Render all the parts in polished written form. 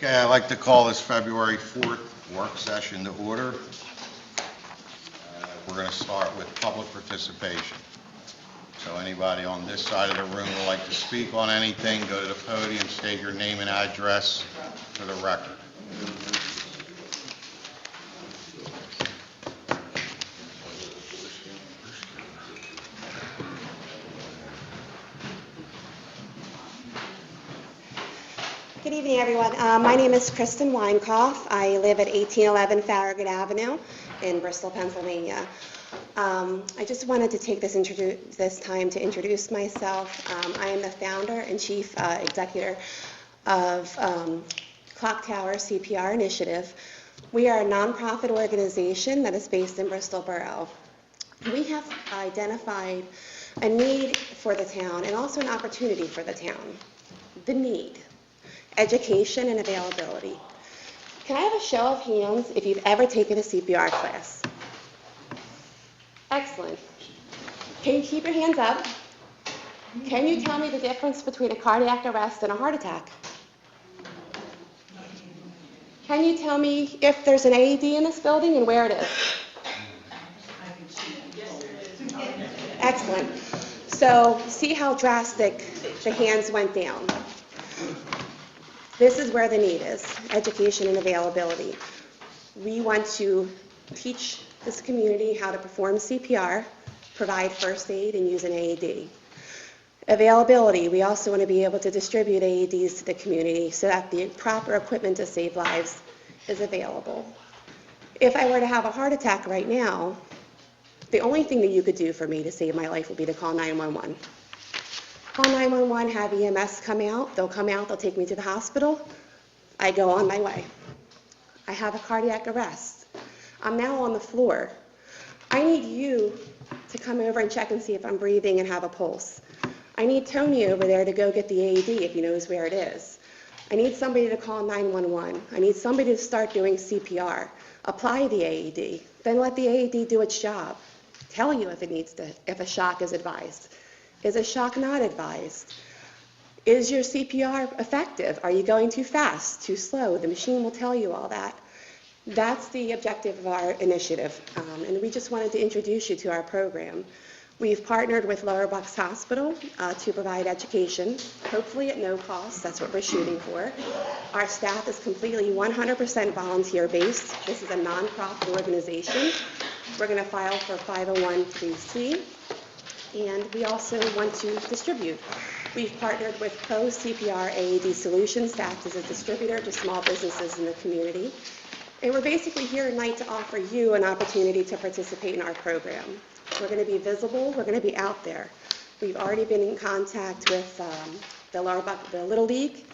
Okay, I'd like to call this February 4th work session to order. We're going to start with public participation. So anybody on this side of the room would like to speak on anything, go to the podium, state your name and address for the record. Good evening, everyone. My name is Kristen Weinkoff. I live at 1811 Farragut Avenue in Bristol, Pennsylvania. I just wanted to take this time to introduce myself. I am the founder and chief executive of Clock Tower CPR Initiative. We are a nonprofit organization that is based in Bristol Borough. We have identified a need for the town and also an opportunity for the town. The need. Education and availability. Can I have a show of hands if you've ever taken a CPR class? Excellent. Can you keep your hands up? Can you tell me the difference between a cardiac arrest and a heart attack? Can you tell me if there's an AED in this building and where it is? Excellent. So see how drastic the hands went down. This is where the need is, education and availability. We want to teach this community how to perform CPR, provide first aid, and use an AED. Availability, we also want to be able to distribute AEDs to the community so that the proper equipment to save lives is available. If I were to have a heart attack right now, the only thing that you could do for me to save my life would be to call 911. Call 911, have EMS come out. They'll come out, they'll take me to the hospital. I go on my way. I have a cardiac arrest. I'm now on the floor. I need you to come over and check and see if I'm breathing and have a pulse. I need Tony over there to go get the AED if he knows where it is. I need somebody to call 911. I need somebody to start doing CPR. Apply the AED. Then let the AED do its job. Tell you if a shock is advised. Is a shock not advised? Is your CPR effective? Are you going too fast, too slow? The machine will tell you all that. That's the objective of our initiative, and we just wanted to introduce you to our program. We've partnered with Lower Bucks Hospital to provide education, hopefully at no cost. That's what we're shooting for. Our staff is completely 100% volunteer-based. This is a nonprofit organization. We're going to file for 501(c)(3), and we also want to distribute. We've partnered with Pro CPR AED Solutions to act as a distributor to small businesses in the community. And we're basically here tonight to offer you an opportunity to participate in our program. We're going to be visible. We're going to be out there. We've already been in contact with the Little League,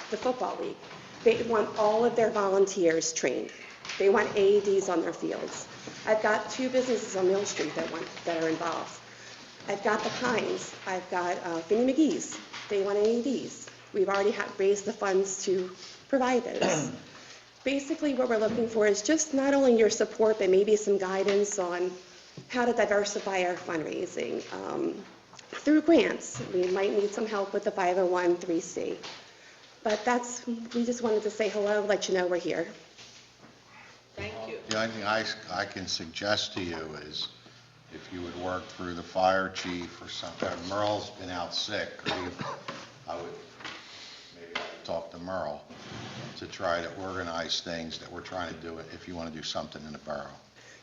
the Football League. They want all of their volunteers trained. They want AEDs on their fields. I've got 2 businesses on Mill Street that are involved. I've got the Pines. I've got Finney McGee's. They want AEDs. We've already raised the funds to provide those. Basically, what we're looking for is just not only your support, but maybe some guidance on how to diversify our fundraising through grants. We might need some help with the 501(c). But we just wanted to say hello, let you know we're here. Thank you. The only thing I can suggest to you is if you would work through the fire chief or something. Merle's been out sick. I would maybe talk to Merle to try to organize things that we're trying to do if you want to do something in the borough.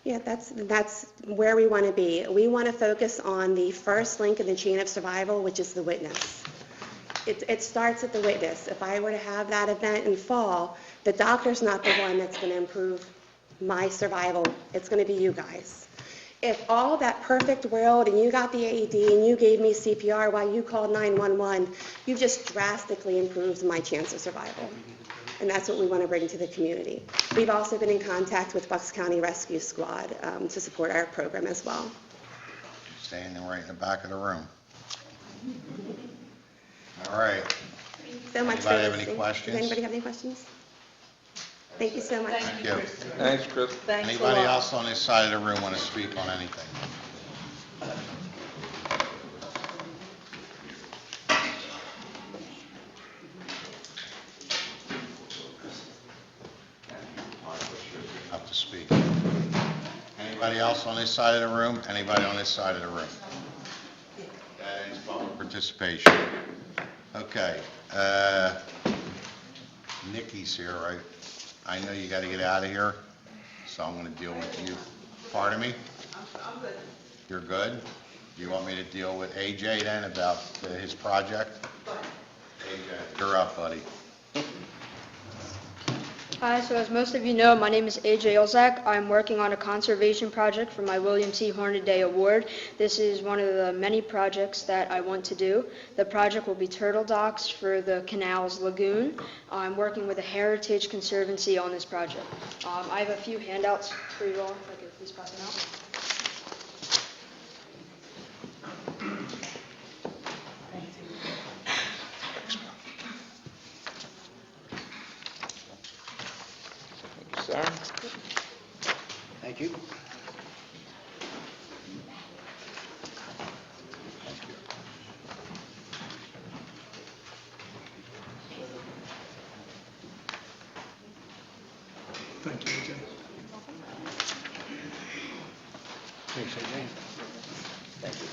Yeah, that's where we want to be. We want to focus on the first link in the chain of survival, which is the witness. It starts at the witness. If I were to have that event in fall, the doctor's not the one that's going to improve my survival. It's going to be you guys. If all that perfect world and you got the AED and you gave me CPR while you called 911, you've just drastically improved my chance of survival. And that's what we want to bring to the community. We've also been in contact with Bucks County Rescue Squad to support our program as well. Standing right in the back of the room. All right. Thank you so much. Anybody have any questions? Does anybody have any questions? Thank you so much. Thank you. Thanks, Chris. Anybody else on this side of the room want to speak on anything? Anybody else on this side of the room? Anybody on this side of the room? That ends public participation. Okay, Nikki's here, right? I know you gotta get out of here, so I'm gonna deal with you. Pardon me? I'm good. You're good? Do you want me to deal with AJ then about his project? AJ, you're up, buddy. Hi, so as most of you know, my name is AJ Olzak. I'm working on a conservation project for my William T. Hornaday Award. This is one of the many projects that I want to do. The project will be turtle docks for the canal's lagoon. I'm working with a Heritage Conservancy on this project. I have a few handouts for you all, if I could please pass them out. Sir? Thank you. Thank you, AJ. Thanks, AJ. Thank you.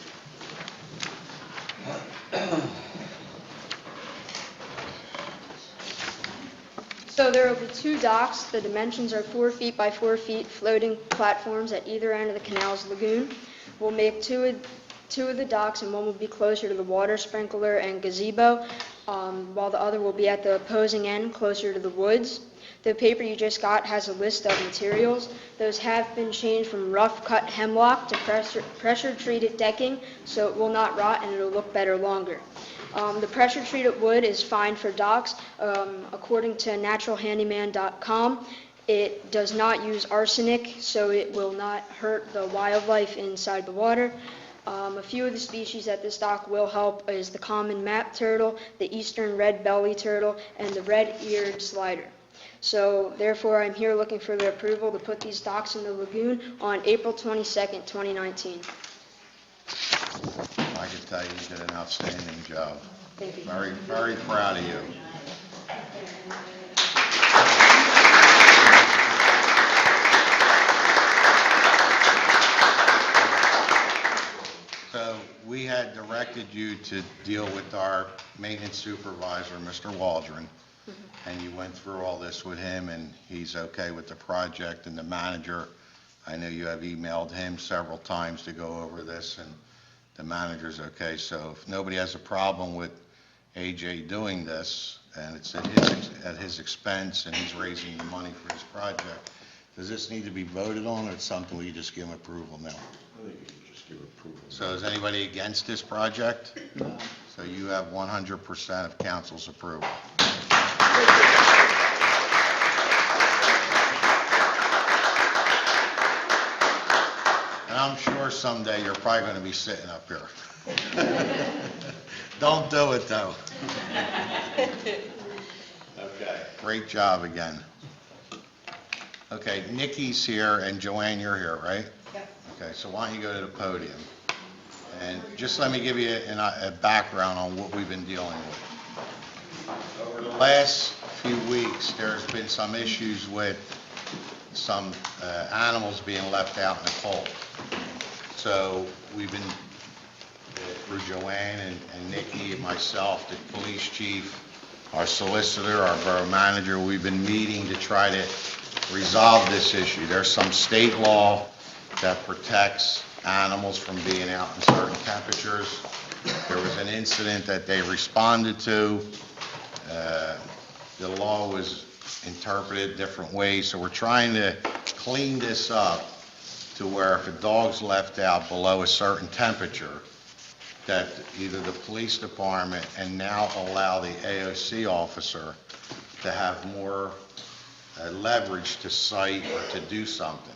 So there will be two docks. The dimensions are 4 feet by 4 feet, floating platforms at either end of the canal's lagoon. We'll make two of the docks, and one will be closer to the water sprinkler and gazebo, while the other will be at the opposing end, closer to the woods. The paper you just got has a list of materials. Those have been changed from rough-cut hemlock to pressure-treated decking, so it will not rot and it will look better longer. The pressure-treated wood is fine for docks. According to naturalhandyman.com, it does not use arsenic, so it will not hurt the wildlife inside the water. A few of the species at this dock will help is the common map turtle, the eastern red belly turtle, and the red-eared slider. So therefore, I'm here looking for the approval to put these docks in the lagoon on April 22nd, 2019. I can tell you did an outstanding job. Thank you. Very, very proud of you. So we had directed you to deal with our maintenance supervisor, Mr. Waldron, and you went through all this with him, and he's okay with the project, and the manager, I know you have emailed him several times to go over this, and the manager's okay. So if nobody has a problem with AJ doing this, and it's at his expense, and he's raising the money for his project, does this need to be voted on, or it's something we just give him approval now? I think you can just give approval. So is anybody against this project? So you have 100% of council's approval. And I'm sure someday you're probably going to be sitting up here. Don't do it, though. Okay. Great job again. Okay, Nikki's here, and Joanne, you're here, right? Yep. Okay, so why don't you go to the podium? And just let me give you a background on what we've been dealing with. Over the last few weeks, there's been some issues with some animals being left out in the cold. So we've been, through Joanne and Nikki and myself, the police chief, our solicitor, our borough manager, we've been meeting to try to resolve this issue. There's some state law that protects animals from being out in certain temperatures. There was an incident that they responded to. The law was interpreted different ways, so we're trying to clean this up to where if a dog's left out below a certain temperature, that either the police department and now allow the AOC officer to have more leverage to cite or to do something.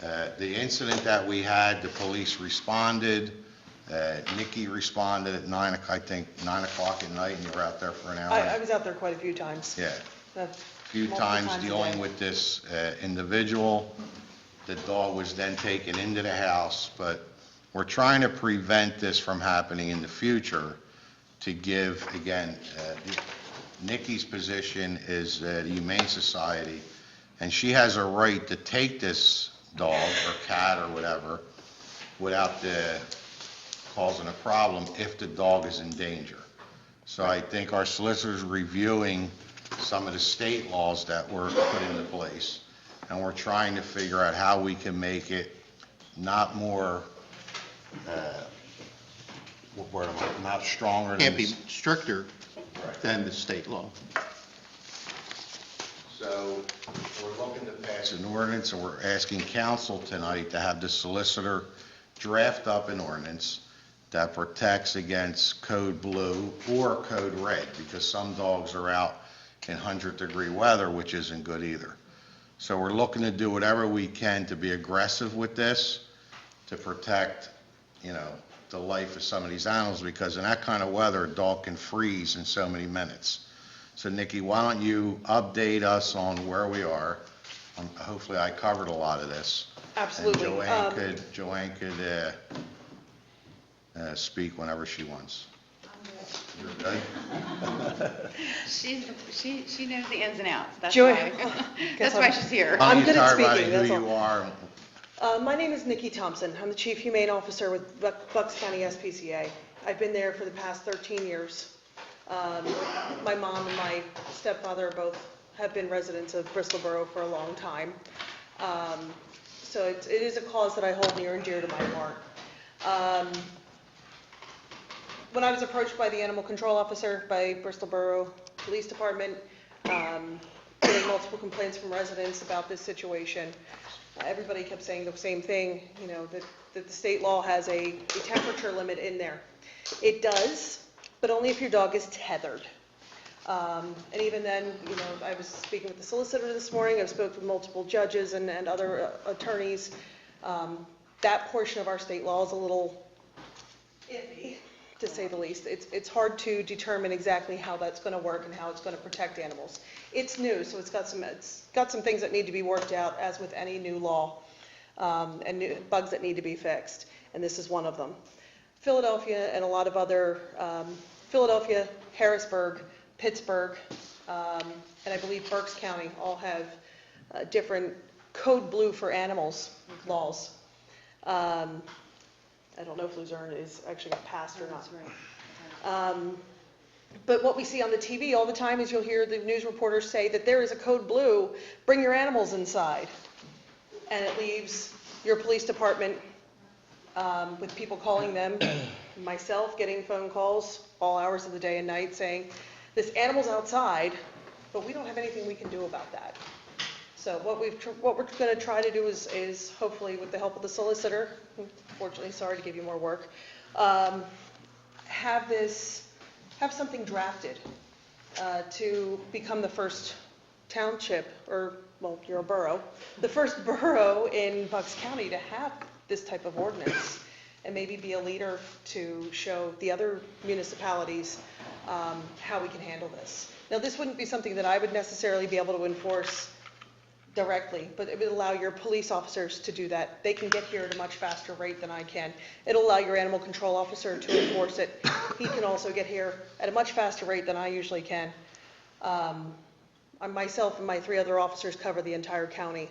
The incident that we had, the police responded. Nikki responded at 9 o'clock at night, and you were out there for an hour. I was out there quite a few times. Yeah, A a few times a dealing day. with this individual. The dog was then taken into the house, but we're trying to prevent this from happening in the future to give, again, Nikki's position is the Humane Society, and she has a right to take this dog or cat or whatever without causing a problem if the dog is in danger. So I think our solicitor's reviewing some of the state laws that were put into place, and we're trying to figure out how we can make it not more, what word am I, not stronger than... Can't be stricter than the state law. So we're looking to pass an ordinance, and we're asking council tonight to have the solicitor draft up an ordinance that protects against code blue or code red, because some dogs are out in 100-degree weather, which isn't good either. So we're looking to do whatever we can to be aggressive with this, to protect, the life of some of these animals, because in that kind of weather, a dog can freeze in so many minutes. So Nikki, why don't you update us on where we are? Hopefully I covered a lot of this. Absolutely. And Joanne could speak whenever she wants. You're good? She knows the ins and outs. That's Joy- why. That's why she's here. Why don't I'm you good at tell everybody speaking, that's who you are? My name is Nikki Thompson. I'm the Chief Humane Officer with Bucks County SPCA. I've been there for the past 13 years. My mom and my stepfather both have been residents of Bristol Borough for a long time. So it is a cause that I hold near and dear to my heart. When I was approached by the animal control officer by Bristol Borough Police Department, getting multiple complaints from residents about this situation, everybody kept saying the same thing, that the state law has a temperature limit in there. It does, but only if your dog is tethered. And even then, I was speaking with the solicitor this morning, I've spoken with multiple judges and other attorneys. That portion of our state law is a little iffy, to say the least. It's hard to determine exactly how that's going to work and how it's going to protect animals. It's new, so it's got some things that need to be worked out, as with any new law, and new bugs that need to be fixed, and this is one of them. Philadelphia and a lot of other, Philadelphia, Harrisburg, Pittsburgh, and I believe Berks County all have different code blue for animals laws. I don't know if Luzerne is actually got passed or not. But what we see on the TV all the time is you'll hear the news reporters say that there is a code blue, bring your animals inside. And it leaves your police department with people calling them, myself getting phone calls all hours of the day and night saying, this animal's outside, but we don't have anything we can do about that. So what we're going to try to do is hopefully, with the help of the solicitor, unfortunately, sorry to give you more work, have something drafted to become the first township, or, well, you're a borough, the first borough in Bucks County to have this type of ordinance, and maybe be a leader to show the other municipalities how we can handle this. Now, this wouldn't be something that I would necessarily be able to enforce directly, but it would allow your police officers to do that. They can get here at a much faster rate than I can. It'll allow your animal control officer to enforce it. He can also get here at a much faster rate than I usually can. Myself and my 3 other officers cover the entire county,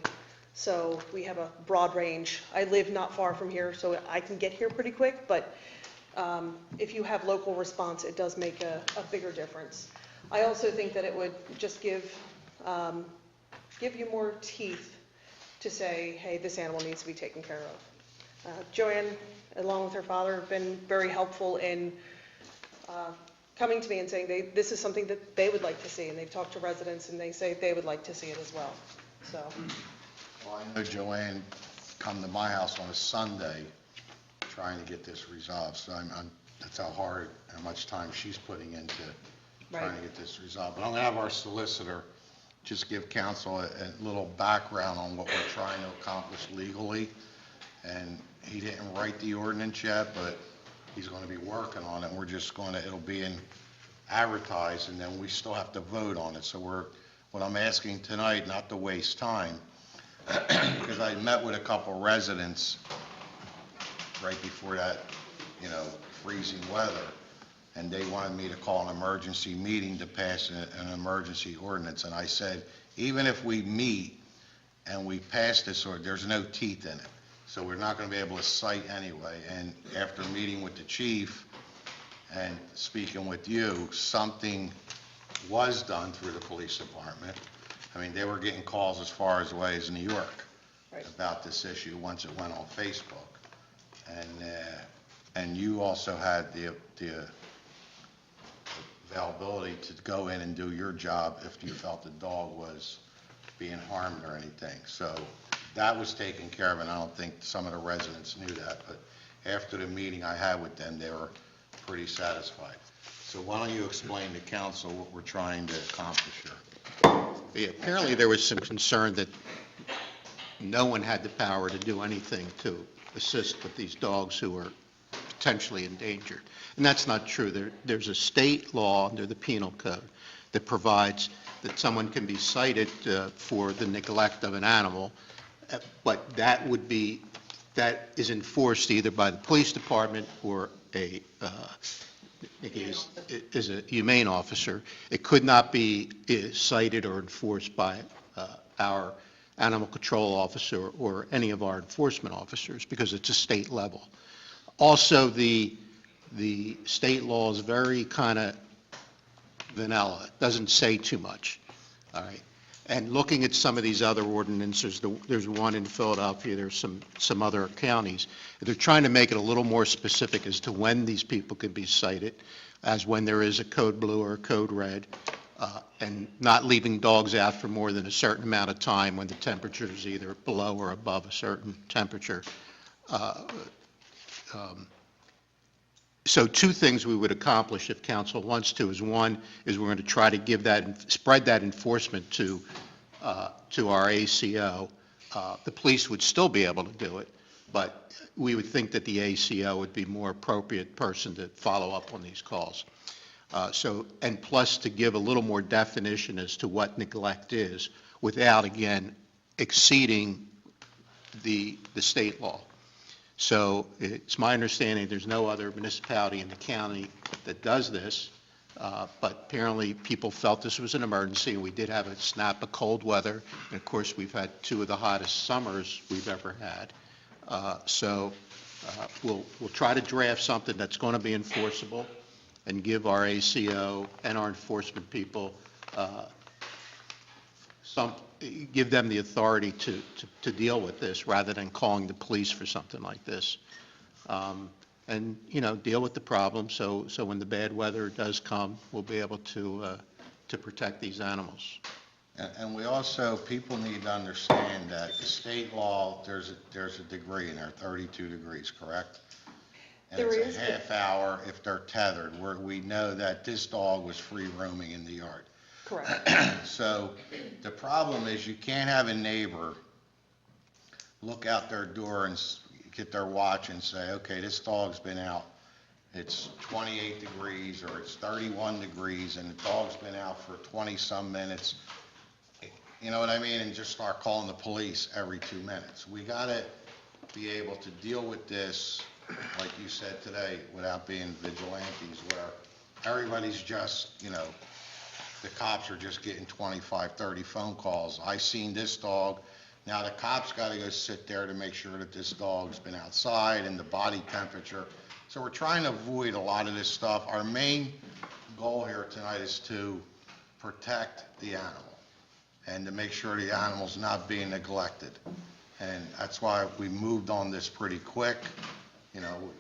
so we have a broad range. I live not far from here, so I can get here pretty quick, but if you have local response, it does make a bigger difference. I also think that it would just give you more teeth to say, hey, this animal needs to be taken care of. Joanne, along with her father, have been very helpful in coming to me and saying this is something that they would like to see, and they've talked to residents and they say they would like to see it as well. So. Well, I know Joanne come to my house on a Sunday trying to get this resolved, so that's how hard, how much time she's putting into trying to get this resolved. But I'm going to have our solicitor just give council a little background on what we're trying to accomplish legally. And he didn't write the ordinance yet, but he's going to be working on it. We're just going to, it'll be advertised, and then we still have to vote on it. So what I'm asking tonight, not to waste time, because I met with a couple residents right before that, freezing weather, and they wanted me to call an emergency meeting to pass an emergency ordinance. And I said, even if we meet and we passed this order, there's no teeth in it. So we're not going to be able to cite anyway. And after meeting with the chief and speaking with you, something was done through the police department. I mean, they were getting calls as far away as New York Right. about this issue once it went on Facebook. And you also had the availability to go in and do your job if you felt the dog was being harmed or anything. So that was taken care of, and I don't think some of the residents knew that, but after the meeting I had with them, they were pretty satisfied. So why don't you explain to council what we're trying to accomplish here? Yeah, apparently there was some concern that no one had the power to do anything to assist with these dogs who are potentially endangered. And that's not true. There's a state law under the penal code that provides that someone can be cited for the neglect of an animal, but that is enforced either by the police department or is a humane officer. It could not be cited or enforced by our animal control officer or any of our enforcement officers because it's a state level. Also, the state law is very kind of vanilla. It doesn't say too much, all right? And looking at some of these other ordinances, there's one in Philadelphia, there's some other counties. They're trying to make it a little more specific as to when these people could be cited, as when there is a code blue or a code red, and not leaving dogs out for more than a certain amount of time when the temperature is either below or above a certain temperature. So two things we would accomplish if council wants to is one is we're going to try to give that, spread that enforcement to our ACO. The police would still be able to do it, but we would think that the ACO would be more appropriate person to follow up on these calls. And plus to give a little more definition as to what neglect is without, again, exceeding the state law. So it's my understanding there's no other municipality in the county that does this, but apparently people felt this was an emergency, and we did have a snap of cold weather, and of course we've had two of the hottest summers we've ever had. We'll try to draft something that's going to be enforceable and give our ACO and our enforcement people give them the authority to deal with this rather than calling the police for something like this. And, deal with the problem so when the bad weather does come, we'll be able to protect these animals. And we also, people need to understand that the state law, there's a degree in there, 32 degrees, correct? And There it's is. a half hour if they're tethered, where we know that this dog was free roaming in the yard. Correct. So the problem is you can't have a neighbor look out their door and get their watch and say, okay, this dog's been out. It's 28 degrees or it's 31 degrees and the dog's been out for 20-some minutes. You know what I mean? And just start calling the police every 2 minutes. We got to be able to deal with this, like you said today, without being vigilantes where everybody's just, the cops are just getting 25, 30 phone calls. I seen this dog. Now the cops got to go sit there to make sure that this dog's been outside and the body temperature. So we're trying to avoid a lot of this stuff. Our main goal here tonight is to protect the animal and to make sure the animal's not being neglected. And that's why we moved on this pretty quick.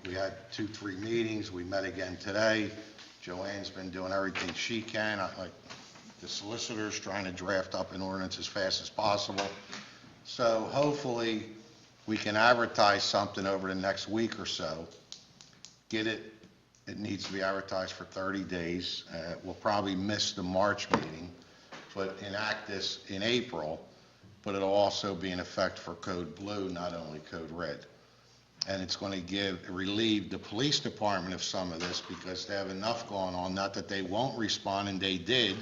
We had 2-3 meetings. We met again today. Joanne's been doing everything she can. The solicitor's trying to draft up an ordinance as fast as possible. So hopefully we can advertise something over the next week or so. Get it. It needs to be advertised for 30 days. We'll probably miss the March meeting, but enact this in April, but it'll also be in effect for Code Blue, not only Code Red. And it's going to relieve the police department of some of this because they have enough going on, not that they won't respond, and they did.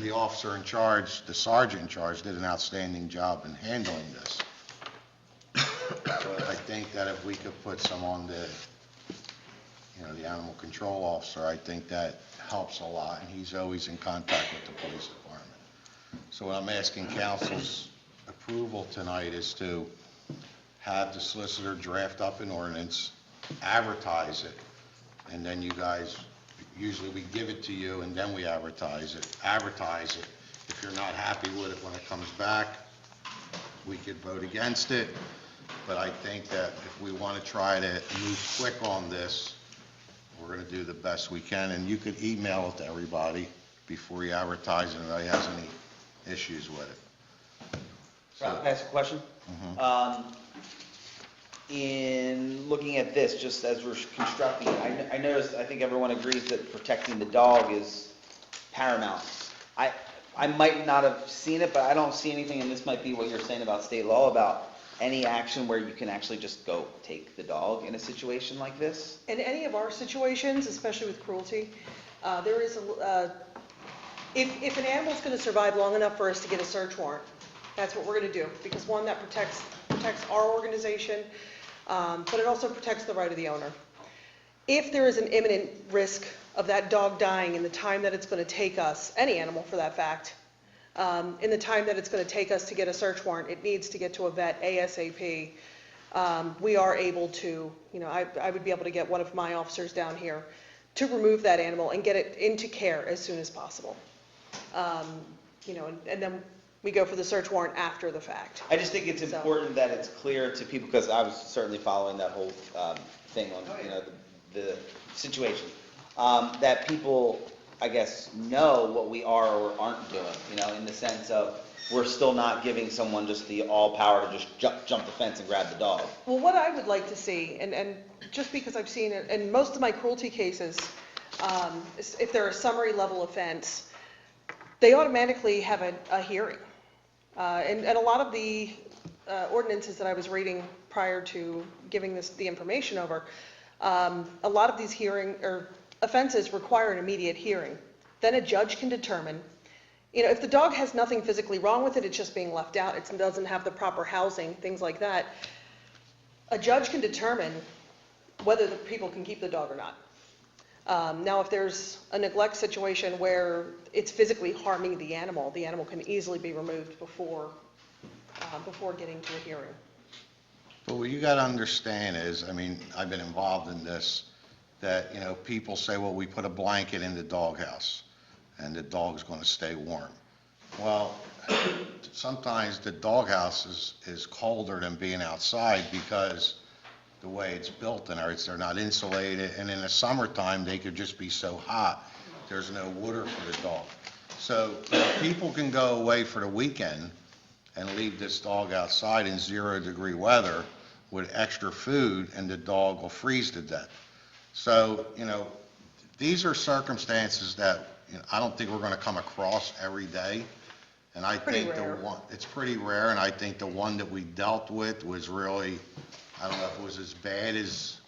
The officer in charge, the sergeant in charge, did an outstanding job in handling this. So I think that if we could put some on the animal control officer, I think that helps a lot, and he's always in contact with the police department. So what I'm asking council's approval tonight is to have the solicitor draft up an ordinance, advertise it, and then you guys, usually we give it to you and then we advertise it. If you're not happy with it when it comes back, we could vote against it. But I think that if we want to try to move quick on this, we're going to do the best we can. And you could email it to everybody before you advertise it, if anybody has any issues with it. Can I ask a question? In looking at this, just as we're constructing it, I noticed, I think everyone agrees that protecting the dog is paramount. I might not have seen it, but I don't see anything, and this might be what you're saying about state law, about any action where you can actually just go take the dog in a situation like this? In any of our situations, especially with cruelty, there is if an animal's going to survive long enough for us to get a search warrant, that's what we're going to do, because one, that protects our organization, but it also protects the right of the owner. If there is an imminent risk of that dog dying in the time that it's going to take us, any animal for that fact, in the time that it's going to take us to get a search warrant, it needs to get to a vet ASAP. We are able to, I would be able to get one of my officers down here to remove that animal and get it into care as soon as possible. And then we go for the search warrant after the fact. I just think it's important that it's clear to people, because I was certainly following that whole thing on, the situation, that people, I guess, know what we are or aren't doing, in the sense of we're still not giving someone just the all power to just jump the fence and grab the dog. Well, what I would like to see, and just because I've seen it, in most of my cruelty cases, if they're a summary level offense, they automatically have a hearing. And a lot of the ordinances that I was reading prior to giving the information over, a lot of these offenses require an immediate hearing. Then a judge can determine, if the dog has nothing physically wrong with it, it's just being left out, it doesn't have the proper housing, things like that, a judge can determine whether the people can keep the dog or not. Now, if there's a neglect situation where it's physically harming the animal can easily be removed before getting to a hearing. But what you got to understand is, I've been involved in this, that, people say, well, we put a blanket in the doghouse and the dog's going to stay warm. Well, sometimes the doghouse is colder than being outside because the way it's built and they're not insulated, and in the summertime, they could just be so hot, there's no water for the dog. So people can go away for the weekend and leave this dog outside in 0-degree weather with extra food, and the dog will freeze to death. So, these are circumstances that I don't think we're going to come across every day. And I think it's pretty rare, and I think the one that we dealt with was really, I don't know if it was as bad as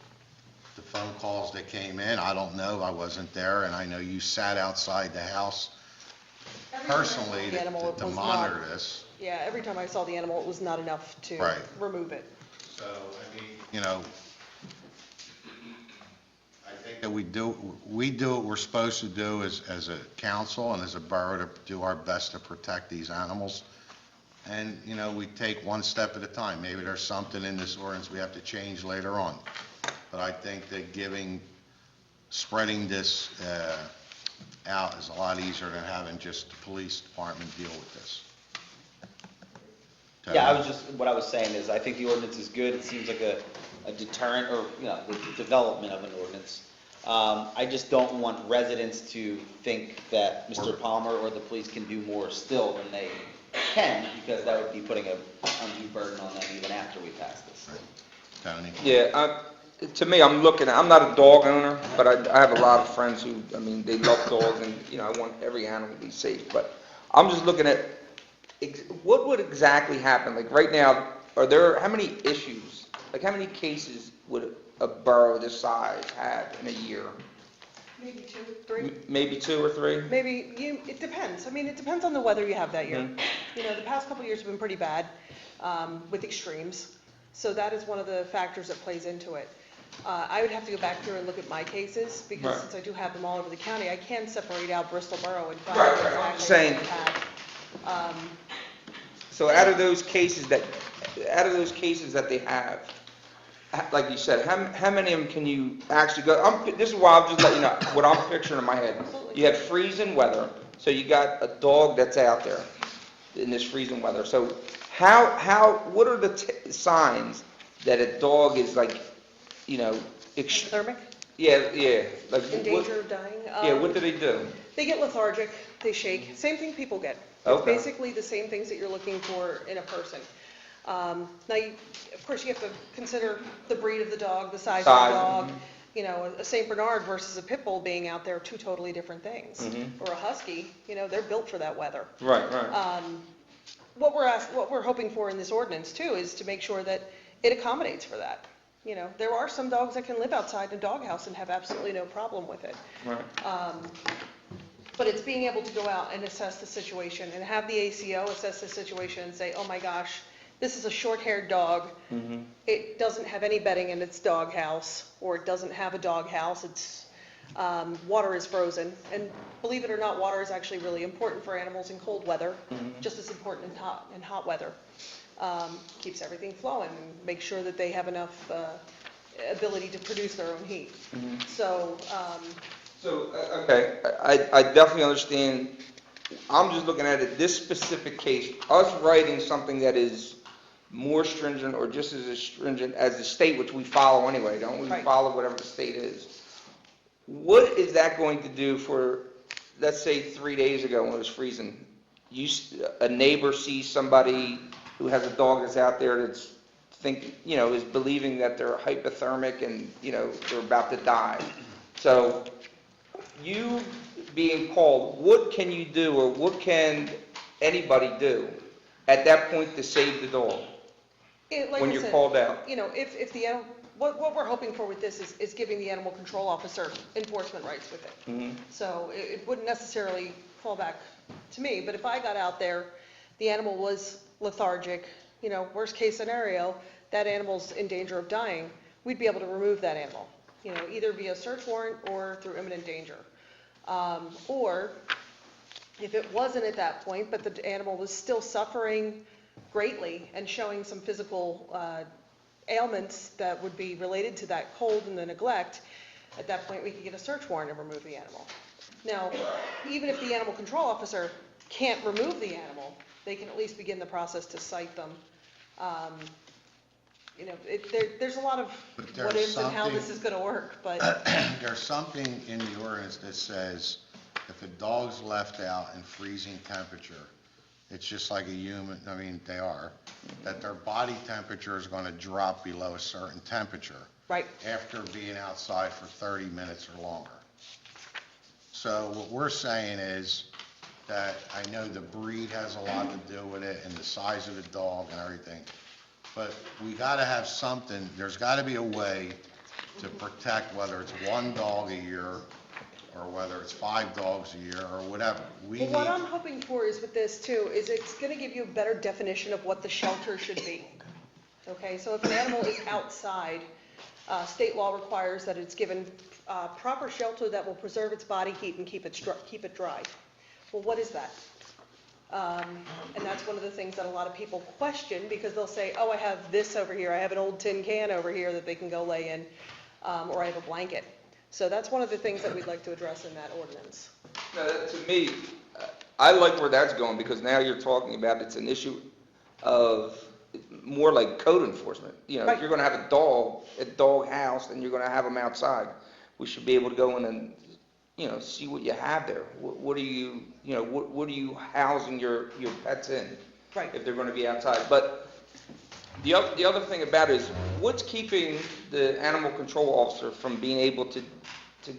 the phone calls that came in. I don't know. I wasn't there, and I know you sat outside the house personally to monitor this. Yeah, every time I saw the animal, it was not enough to remove it. So, I think that we do what we're supposed to do as a council and as a borough to do our best to protect these animals. And, we take one step at a time. Maybe there's something in this ordinance we have to change later on. But I think that spreading this out is a lot easier than having just the police department deal with this. Yeah, what I was saying is, I think the ordinance is good. It seems like a deterrent, or, the development of an ordinance. I just don't want residents to think that Mr. Palmer or the police can do more still than they can, because that would be putting an undue burden on them even after we pass this. Tony? Yeah, to me, I'm not a dog owner, but I have a lot of friends who, they love dogs, and, I want every animal to be safe. But I'm just looking at what would exactly happen. Like right now, how many issues, how many cases would a borough this size have in a year? Maybe 2, 3. Maybe 2 or 3? Maybe, it depends. It depends on the weather you have that year. The past couple of years have been pretty bad with extremes. So that is one of the factors that plays into it. I would have to go back through and look at my cases, because since I do have them all over the county, I can separate out Bristol Borough and find out exactly what we had. So out of those cases that they have, like you said, how many of them can you actually go, this is why I'm just letting you know what I'm picturing in my head. Absolutely. You have freezing weather, so you got a dog that's out there in this freezing weather. So what are the signs that a dog is like, Thermic, yeah, like in what, danger of dying. yeah, what do they do? They get lethargic, they shake, same thing people get. It's Okay. basically the same things that you're looking for in a person. Now, of course, you have to consider the breed of the dog, the size of the dog. A St. Bernard versus a pit bull being out there, two totally different things. Or a husky, they're built for that weather. Right. What we're hoping for in this ordinance too is to make sure that it accommodates for that. There are some dogs that can live outside in a doghouse and have absolutely no problem with it. Right. But it's being able to go out and assess the situation and have the ACO assess the situation and say, oh my gosh, this is a short-haired dog. It doesn't have any bedding in its doghouse, or it doesn't have a doghouse. It's water is frozen. And believe it or not, water is actually really important for animals in cold weather, just as important in hot weather. Keeps everything flowing and makes sure that they have enough ability to produce their own heat. So, okay, I definitely understand. I'm just looking at it, this specific case, us writing something that is more stringent or just as stringent as the state, which we follow anyway, don't we? We Right. follow whatever the state is. What is that going to do for, let's say 3 days ago when it was freezing, a neighbor sees somebody who has a dog that's out there that's is believing that they're hypothermic and, they're about to die. So you being called, what can you do or what can anybody do at that point to save the dog like when I you're said, called out? if the what we're hoping for with this is giving the animal control officer enforcement rights with it. So it wouldn't necessarily fall back to me, but if I got out there, the animal was lethargic, worst case scenario, that animal's in danger of dying, we'd be able to remove that animal, either via search warrant or through imminent danger. Or if it wasn't at that point, but the animal was still suffering greatly and showing some physical ailments that would be related to that cold and the neglect, at that point we could get a search warrant and remove the animal. Now, even if the animal control officer can't remove the animal, they can at least begin the process to cite them. There's a lot of But there's what ifs and how something- this is going to work, but There's something in the ordinance that says if a dog's left out in freezing temperature, it's just like a human, they are, that their body temperature is going to drop below a certain temperature. right. After being outside for 30 minutes or longer. So what we're saying is that I know the breed has a lot to do with it and the size of the dog and everything, but we got to have something, there's got to be a way to protect whether it's one dog a year or whether it's 5 dogs a year or whatever. Well, what I'm hoping for is with this too, is it's going to give you a better definition of what the shelter should be. Okay, so if an animal is outside, state law requires that it's given proper shelter that will preserve its body heat and keep it dry. Well, what is that? And that's one of the things that a lot of people question, because they'll say, oh, I have this over here, I have an old tin can over here that they can go lay in, or I have a blanket. So that's one of the things that we'd like to address in that ordinance. Now, to me, I like where that's going, because now you're talking about it's an issue of more like code enforcement. Right. If you're going to have a dog house, and you're going to have them outside, we should be able to go in and, see what you have there. What are you, what are you housing your pets in? Right. If they're going to be outside. But the other thing about it is, what's keeping the animal control officer from being able to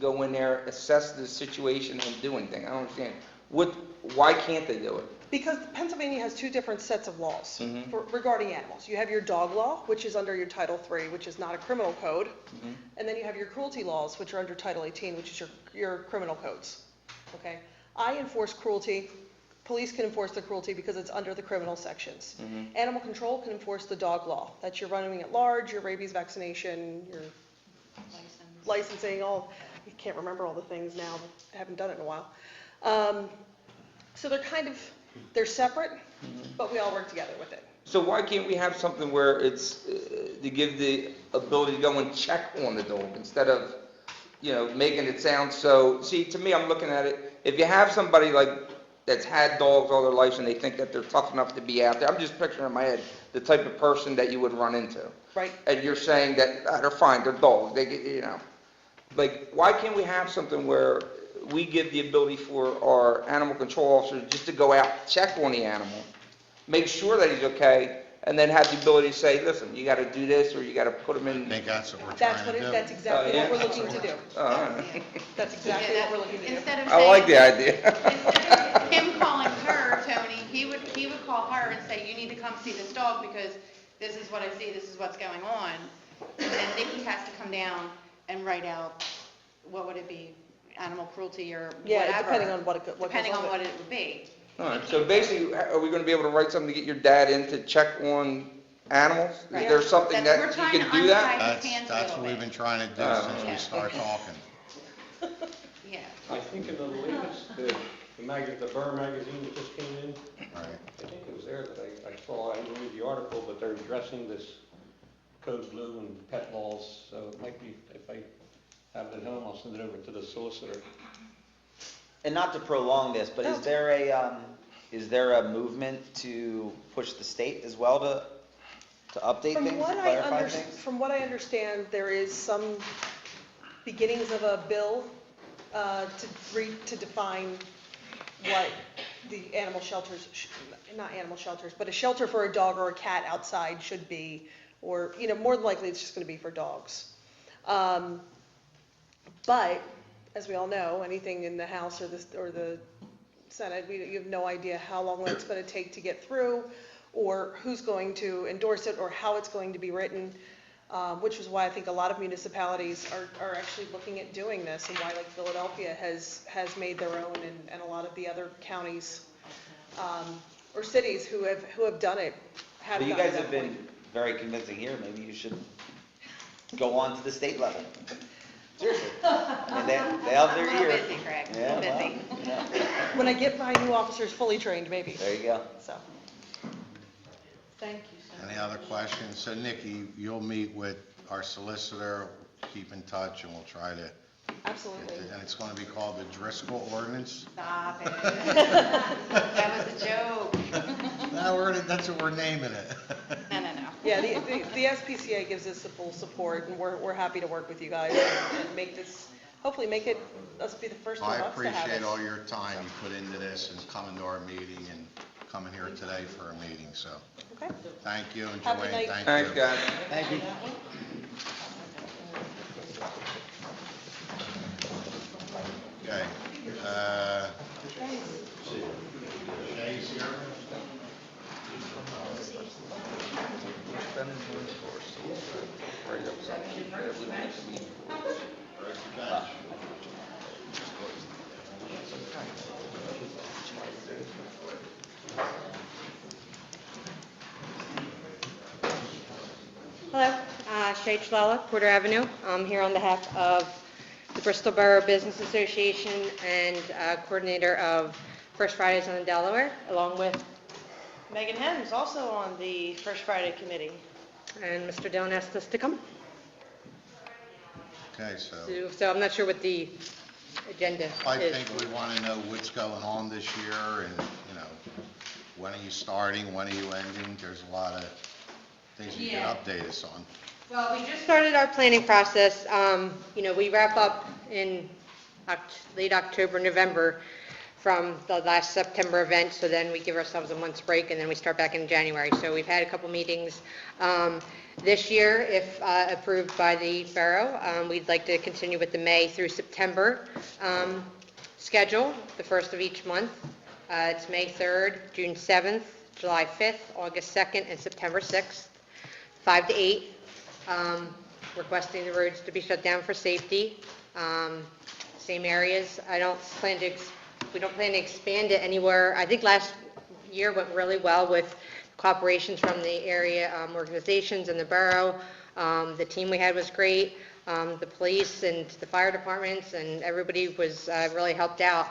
go in there, assess the situation, and do anything? I don't understand. Why can't they do it? Because Pennsylvania has two different sets of laws regarding animals. You have your dog law, which is under your Title III, which is not a criminal code. And then you have your cruelty laws, which are under Title 18, which is your criminal codes. Okay? I enforce cruelty. Police can enforce the cruelty because it's under the criminal sections. Animal control can enforce the dog law. That's your running at large, your rabies vaccination, your licensing, you can't remember all the things now, but I haven't done it in a while. So they're kind of They're separate, but we all work together with it. So why can't we have something where it's, to give the ability to go and check on the dog instead of, making it sound so, see, to me, I'm looking at it, if you have somebody like, that's had dogs all their life and they think that they're tough enough to be out there, I'm just picturing in my head, the type of person that you would run into. Right. And you're saying that, they're fine, they're dogs, they get, like, why can't we have something where we give the ability for our animal control officer just to go out, check on the animal, make sure that he's okay, and then have the ability to say, listen, you gotta do this, or you gotta put him I in. think that's what we're That's trying what to do. that's exactly Oh, yeah? what we're looking to do. Oh, That's exactly what we're looking to do. Instead of I like saying, the idea. instead of him calling her, Tony, he would call her and say, you need to come see this dog because this is what I see, this is what's going on. And then Nikki has to come down and write out, what would it be, animal cruelty or whatever. Yeah, depending on what goes Depending on with what it. it would be. All right, so basically, are we gonna be able to write something to get your dad in to check on animals? Is Right. there something That's- that we're you trying can to do that? untie- That's, hands a that's little what we've bit. been trying to do since we Yeah. started talking. Yeah. I think in the latest, the Borough magazine that just came in, Right. I think it was there that I saw, I didn't read the article, but they're addressing this code blue and pet laws, so it might be, if I have it at home, I'll send it over to the solicitor. And not to prolong this, but is there a movement to push the state as well to update things, to clarify things? From what I understand, there is some beginnings of a bill to define what the animal shelters, not animal shelters, but a shelter for a dog or a cat outside should be, or, more than likely it's just going to be for dogs. But, as we all know, anything in the House or the Senate, you have no idea how long that's going to take to get through, or who's going to endorse it, or how it's going to be written, which is why I think a lot of municipalities are actually looking at doing this, and why like Philadelphia has made their own, and a lot of the other counties or cities who have done it have But you gotten guys to have that been point. very convincing here, maybe you should go on to the state level. Seriously. I mean, they have their I'm a little ear. busy, Craig, a Yeah, little well, busy. When I get my new officers fully trained, maybe, There you go. so. Thank you so much. Any other questions? So Nikki, you'll meet with our solicitor, keep in touch, and we'll try to, Absolutely. and it's going to be called the Driscoll ordinance? Stop it. That was a joke. No, that's what we're naming it. No. Yeah, the SPCA gives us the full support, and we're happy to work with you guys and make this, hopefully make it, us be the first I one up to have appreciate it. all your time you put into this and coming to our meeting and coming here today for a meeting, so Okay. thank you, and Have a good Joanne, night. thank you. Thanks, guys. Thank you. Okay. Shay's here. Hello, Shay Chlella, Porter Avenue. I'm here on behalf of the Bristol Borough Business Association and coordinator of First Fridays on the Delaware, along with, Megan Hems, also on the First Friday Committee. and Mr. Dillon asked us to come. Okay, so So I'm not sure what the agenda I is. think we want to know what's going on this year and, when are you starting, when are you ending? There's a lot of things you can Yeah. update us on. Well, we just started our planning process. We wrap up in late October, November from the last September event, so then we give ourselves a month's break, and then we start back in January. So we've had a couple meetings. This year, if approved by the borough, we'd like to continue with the May through September schedule, the first of each month. It's May 3rd, June 7th, July 5th, August 2nd, and September 6th, 5 to 8. Requesting the roads to be shut down for safety. Same areas. We don't plan to expand it anywhere. I think last year went really well with cooperations from the area organizations and the borough. The team we had was great. The police and the fire departments and everybody was really helped out.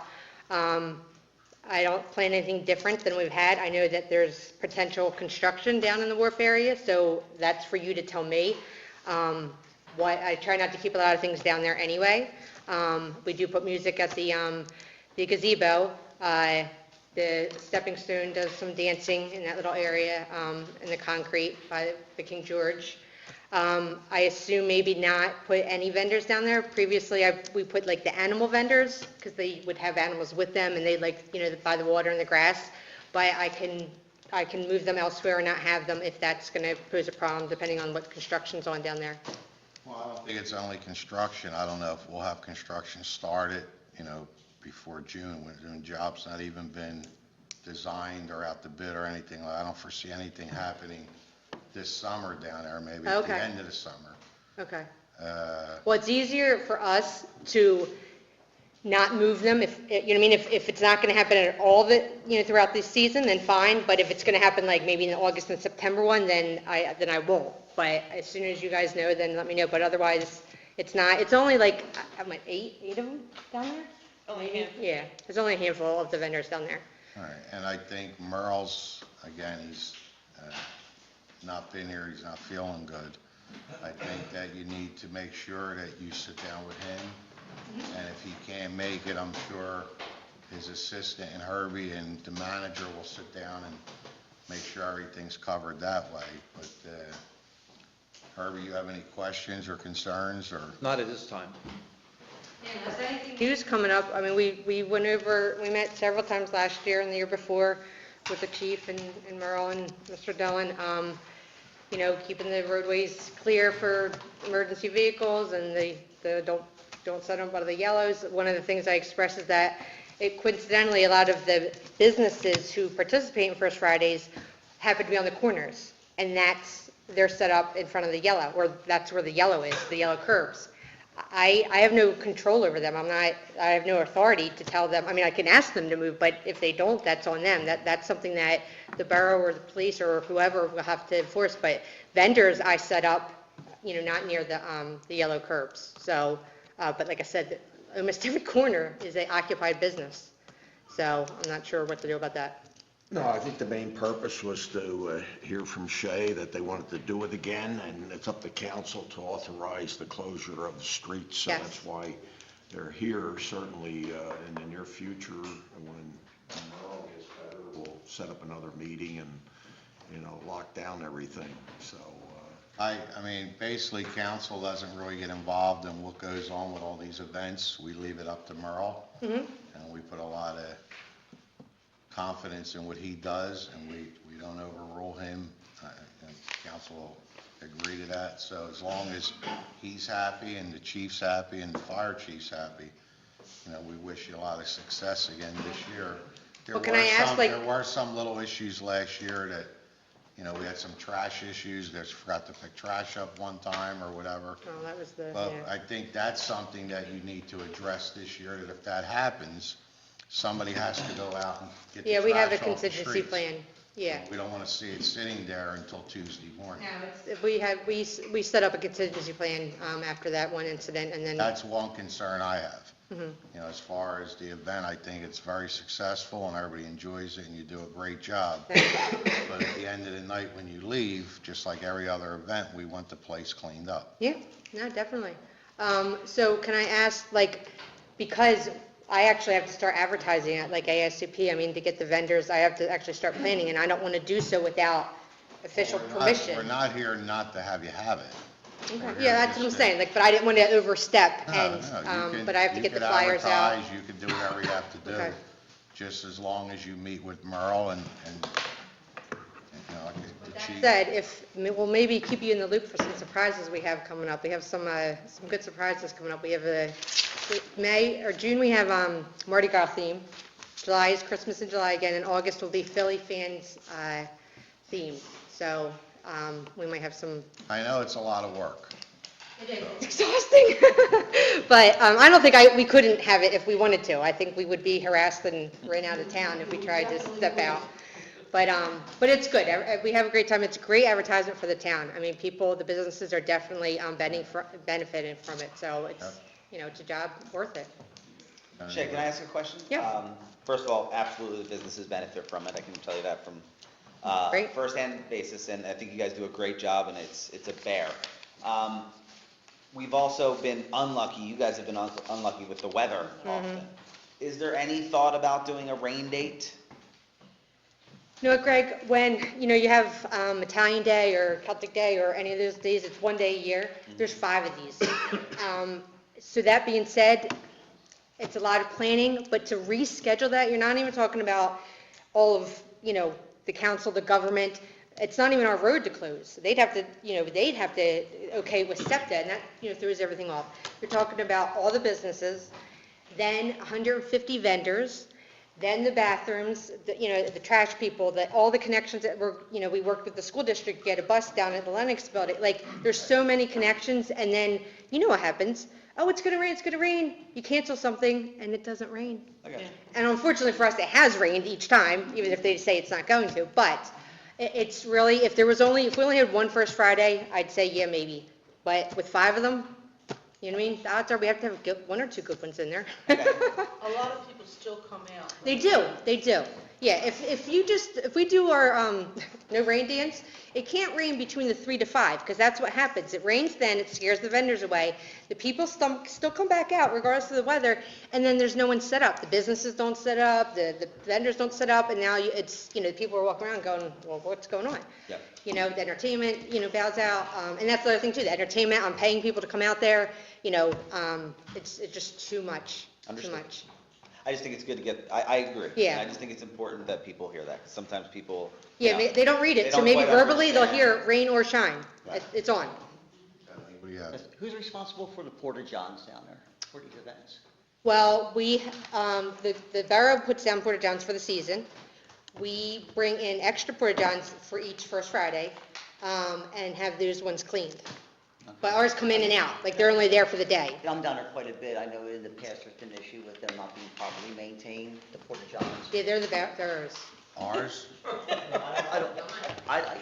I don't plan anything different than we've had. I know that there's potential construction down in the wharf area, so that's for you to tell me. I try not to keep a lot of things down there anyway. We do put music at the gazebo. The Stepping Stone does some dancing in that little area, in the concrete by the King George. I assume maybe not put any vendors down there. Previously, we put like the animal vendors, because they would have animals with them, and they like, by the water and the grass. But I can move them elsewhere and not have them if that's gonna pose a problem, depending on what construction's on down there. Well, I don't think it's only construction. I don't know if we'll have construction started, before June, when the job's not even been designed or out to bid or anything. I don't foresee anything happening this summer down there, maybe at the Okay. end of the summer. Okay. Well, it's easier for us to not move them if, you know what I mean, if it's not going to happen at all throughout this season, then fine, but if it's going to happen like maybe in the August and September one, then I won't. But as soon as you guys know, then let me know, but otherwise, it's not, it's only like, I'm like eight of them down there? Only a handful. Yeah, there's only a handful of the vendors down there. All right, and I think Merle's, again, he's not been here, he's not feeling good. I think that you need to make sure that you sit down with him, and if he can't make it, I'm sure his assistant and Herbie and the manager will sit down and make sure everything's covered that way. But Herbie, you have any questions or concerns, or? Not at this time. Is there anything news coming up? I mean, we met several times last year and the year before with the chief and Merle and Mr. Dillon, keeping the roadways clear for emergency vehicles and the don't set them by the yellows. One of the things I expressed is that coincidentally, a lot of the businesses who participate in First Fridays happen to be on the corners, and they're set up in front of the yellow, or that's where the yellow is, the yellow curbs. I have no control over them. I have no authority to tell them. I mean, I can ask them to move, but if they don't, that's on them. That's something that the borough or the police or whoever will have to enforce. But vendors, I set up, not near the yellow curbs. So, but like I said, almost every corner is an occupied business. So I'm not sure what to do about that. No, I think the main purpose was to hear from Shay that they wanted to do it again, and it's up to council to authorize the closure of the streets. So Yes. that's why they're here. Certainly, in the near future, when Merle gets better, we'll set up another meeting and, lock down everything. So, I mean, basically, council doesn't really get involved in what goes on with all these events. We leave it up to Merle, and we put a lot of confidence in what he does, and we don't overrule him. And council will agree to that. So as long as he's happy and the chief's happy and the fire chief's happy, we wish you a lot of success again this year. Well, can I ask, There were some little issues last year that, we had some trash issues. Forgot to pick trash up one time or whatever. Oh, that was But I think that's something that you need to address this year, that if that happens, somebody has to go out and get the Yeah, trash we have a off the contingency streets. plan. Yeah. We don't want to see it sitting there until Tuesday morning. We set up a contingency plan after that one incident, and then, That's one concern I have. As far as the event, I think it's very successful and everybody enjoys it and you do a great job. But at the end of the night, when you leave, just like every other event, we want the place cleaned up. yeah, no, definitely. So can I ask, because I actually have to start advertising it like ASCP, I mean, to get the vendors, I have to actually start planning, and I don't want to do so without official permission. We're not here not to have you have it. Okay. We're here Yeah, that's what I'm just saying, but I didn't want to overstep, No, and, you can- but I have to get the You flyers out. can advertise, you can do whatever you have to do, Okay. just as long as you meet with Merle and the chief. Said, we'll maybe keep you in the loop for some surprises we have coming up. We have some good surprises coming up. We have June, we have Mardi Gras theme. July is Christmas in July again, and August will be Philly fans theme. So we might have some. I know it's a lot of work. It's exhausting. But I don't think we couldn't have it if we wanted to. I think we would be harassed and ran out of town if we tried to step out. But it's good. We have a great time. It's a great advertisement for the town. I mean, the businesses are definitely benefiting from it. So it's, it's a job worth it. Shay, can I ask a question? Yeah. First of all, absolutely, the businesses benefit from it, I can tell you that from Great. firsthand basis, and I think you guys do a great job, and it's a bear. We've also been unlucky, you guys have been unlucky with the weather often. Is there any thought about doing a rain date? You know what, Greg, when, you have Italian Day or Celtic Day or any of those days, it's one day a year. There's 5 of these. So that being said, it's a lot of planning, but to reschedule that, you're not even talking about all of, the council, the government. It's not even our road to close. They'd have to, okay it with SEPTA, and that, throws everything off. You're talking about all the businesses, then 150 vendors, then the bathrooms, the trash people, all the connections that we worked with the school district to get a bus down at the Lennox building. Like, there's so many connections, and then, what happens? Oh, it's gonna rain. You cancel something, and it doesn't rain. Okay. And unfortunately for us, it has rained each time, even if they say it's not going to. But it's really, if we only had one First Friday, I'd say, yeah, maybe. But with 5 of them, you know what I mean? The odds are we have to have 1 or 2 good ones in there. A lot of people still come out. They do. Yeah, if we do our no rain dance, it can't rain between the 3 to 5, because that's what happens. It rains then, it scares the vendors away. The people still come back out regardless of the weather, and then there's no one set up. The businesses don't set up, the vendors don't set up, and now the people are walking around going, well, what's going on? Yep. The entertainment, bows out, and that's the other thing too, the entertainment, I'm paying people to come out there, it's just too much, Understood. too much. I just think it's good to get, I agree. Yeah. I just think it's important that people hear that, 'cause sometimes people. Yeah, they don't read they it, so don't maybe quite verbally they'll understand. hear rain or shine. Right. It's on. What do you have? Who's responsible for the porta johns down there, for these events? Well, the borough puts down porta johns for the season. We bring in extra porta johns for each First Friday, and have those ones cleaned. But ours come in and out, like they're only there for the day. I'm down there quite a bit. I know in the past there's been an issue with them not being properly maintained, the porta johns. Yeah, they're ours. Ours?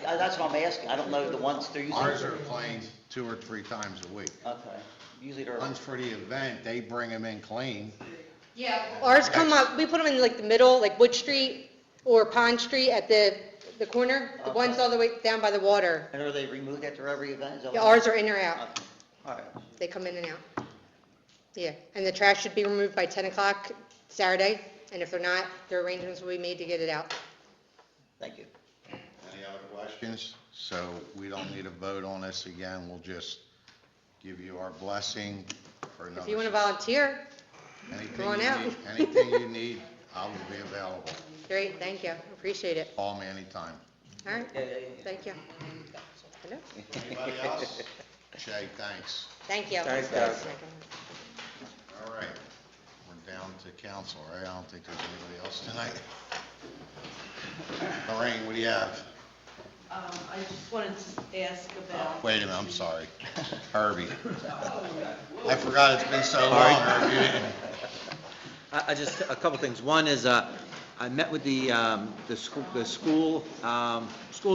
That's what I'm asking. I don't know the ones they're using. Ours are cleaned 2 or 3 times a week. Okay. Usually they're. Ones for the event, they bring them in clean. Yeah. Ours come up, we put them in like the middle, like Wood Street or Pond Street at the corner. The ones all the way down by the water. And are they removed after every event? Is that Yeah, what- ours are in or out. Okay. All right. They come in and out. Yeah, and the trash should be removed by 10 o'clock Saturday, and if they're not, the arrangements will be made to get it out. Thank you. Any other questions? So we don't need a vote on this again, we'll just give you our blessing for another. If you want to volunteer, Anything come on you out. need- Anything you need, I will be available. great, thank you, appreciate it. Call me anytime. All right, Yeah. thank you. Hello? Anybody else? Shay, thanks. Thank you. Thanks, guys. All right, we're down to council, right? I don't think there's anybody else tonight. Lorraine, what do you have? I just wanted to ask about. Wait a minute, I'm sorry. Herbie. I forgot it's been so long, Herbie. You didn't- I just, a couple things. One is, I met with the school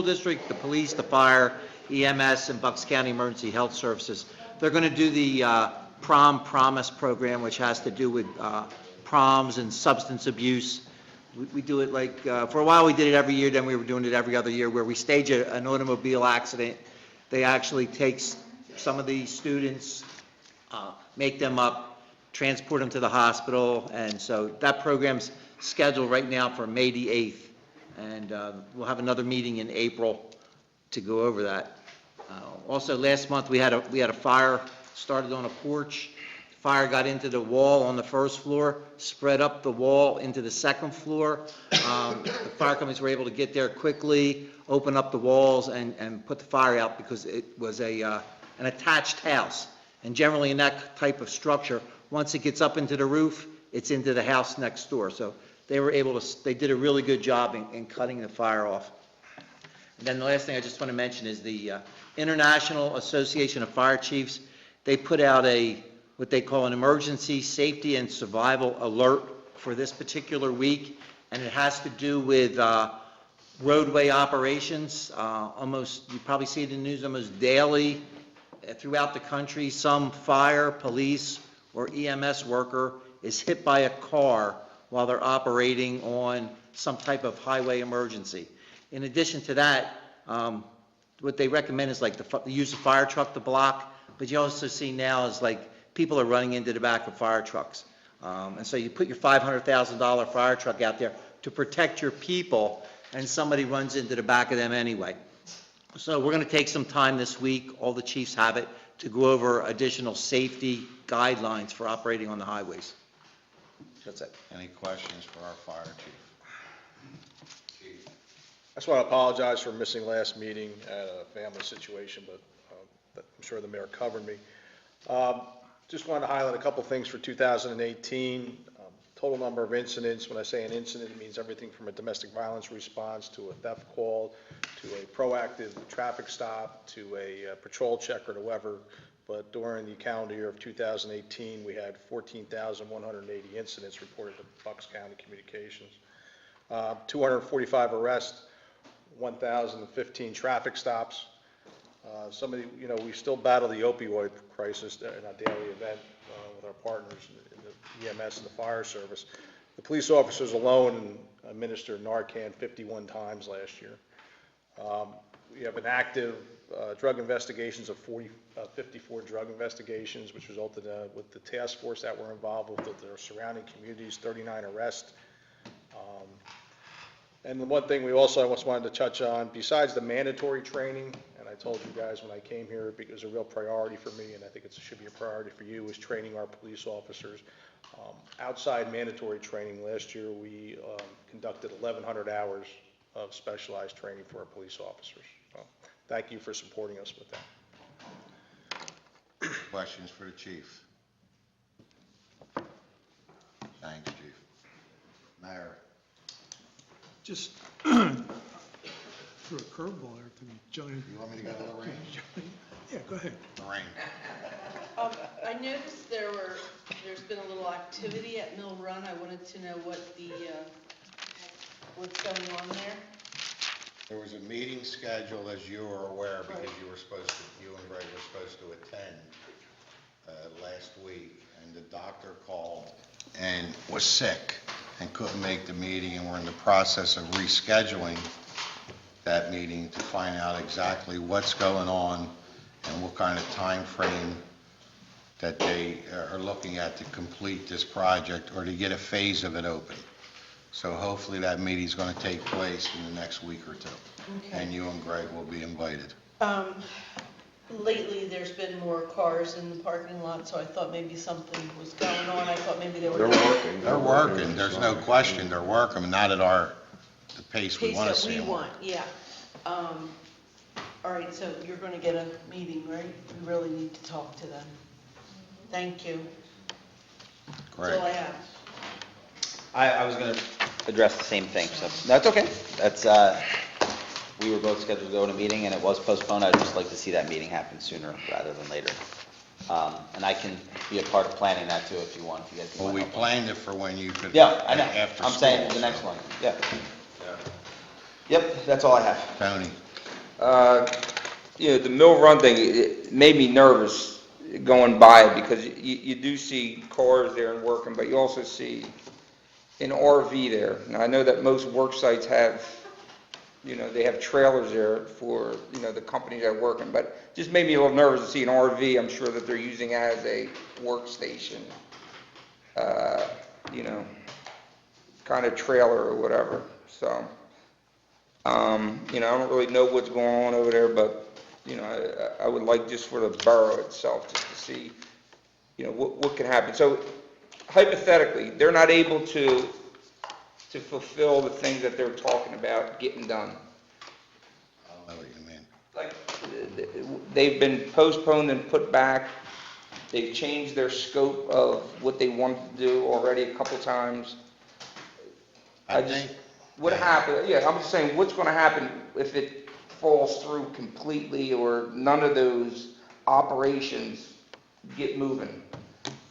district, the police, the fire, EMS, and Bucks County Emergency Health Services. They're going to do the Prom Promise program, which has to do with proms and substance abuse. We do it like, for a while we did it every year, then we were doing it every other year, where we stage an automobile accident. They actually take some of these students, make them up, transport them to the hospital, and so that program's scheduled right now for May the 8th, and we'll have another meeting in April to go over that. Also, last month, we had a fire started on a porch. Fire got into the wall on the first floor, spread up the wall into the second floor. The fire companies were able to get there quickly, open up the walls, and put the fire out because it was an attached house. And generally in that type of structure, once it gets up into the roof, it's into the house next door. So they did a really good job in cutting the fire off. And then the last thing I just want to mention is the International Association of Fire Chiefs. They put out what they call an emergency safety and survival alert for this particular week, and it has to do with roadway operations. You probably see it in the news almost daily throughout the country. Some fire, police, or EMS worker is hit by a car while they're operating on some type of highway emergency. In addition to that, what they recommend is like the use of fire truck to block, but you also see now is like people are running into the back of fire trucks. And so you put your $500,000 fire truck out there to protect your people, and somebody runs into the back of them anyway. So we're going to take some time this week, all the chiefs have it, to go over additional safety guidelines for operating on the highways. That's it. Any questions for our fire chief? Chief? I just want to apologize for missing last meeting. I had a family situation, but I'm sure the mayor covered me. Just wanted to highlight a couple things for 2018. Total number of incidents. When I say an incident, it means everything from a domestic violence response to a theft call to a proactive traffic stop to a patrol check or whatever. But during the calendar year of 2018, we had 14,180 incidents reported to Bucks County Communications. 245 arrests, 1,015 traffic stops. We still battle the opioid crisis in a daily event with our partners in the EMS and the fire service. The police officers alone administered Narcan 51 times last year. We have an active drug investigations of 54 drug investigations, which resulted with the task force that were involved with their surrounding communities, 39 arrests. And the one thing we also wanted to touch on, besides the mandatory training, and I told you guys when I came here, it was a real priority for me, and I think it should be a priority for you, is training our police officers. Outside mandatory training, last year we conducted 1,100 hours of specialized training for our police officers. So, thank you for supporting us with that. Questions for the chief? Thanks, chief. Mayor? Just threw a curveball there to me, Johnny. You want me to go to Lorraine? Yeah, go ahead. Lorraine? I noticed there's been a little activity at Mill Run. I wanted to know what's going on there. There was a meeting scheduled, as you are aware, because you and Greg were supposed to attend last week, and the doctor called and was sick and couldn't make the meeting, and we're in the process of rescheduling that meeting to find out exactly what's going on and what kind of time frame that they are looking at to complete this project or to get a phase of it open. So hopefully that meeting's going to take place in the next week or two. Okay. And you and Greg will be invited. Lately, there's been more cars in the parking lot, so I thought maybe something was going on. I thought maybe they were. They're working. They're working, there's no question, they're working, not at the pace we want to see Pace that them we work. want, yeah. All right, so you're going to get a meeting, right? We really need to talk to them. Thank you. Great. That's all I have. I was going to address the same thing, so that's okay. That's, we were both scheduled to go to a meeting and it was postponed. I'd just like to see that meeting happen sooner rather than later. And I can be a part of planning that too if you want, if you guys Well, want we help. planned it for when you could. Yeah, I know. After I'm saying school, the next so. one, yeah. Yep, that's all I have. Tony? The Mill Run thing, it made me nervous going by it because you do see cars there and working, but you also see an RV there. Now, I know that most work sites have, they have trailers there for, the companies that are working, but just made me a little nervous to see an RV. I'm sure that they're using as a workstation, kind of trailer or whatever. So, I don't really know what's going on over there, but, I would like just for the borough itself, just to see, what can happen. So hypothetically, they're not able to fulfill the things that they're talking about getting done. I don't know what you mean. Like, they've been postponed and put back. They've changed their scope of what they wanted to do already a couple times. I think. What happened, yeah, I'm just saying, what's gonna happen if it falls through completely or none of those operations get moving?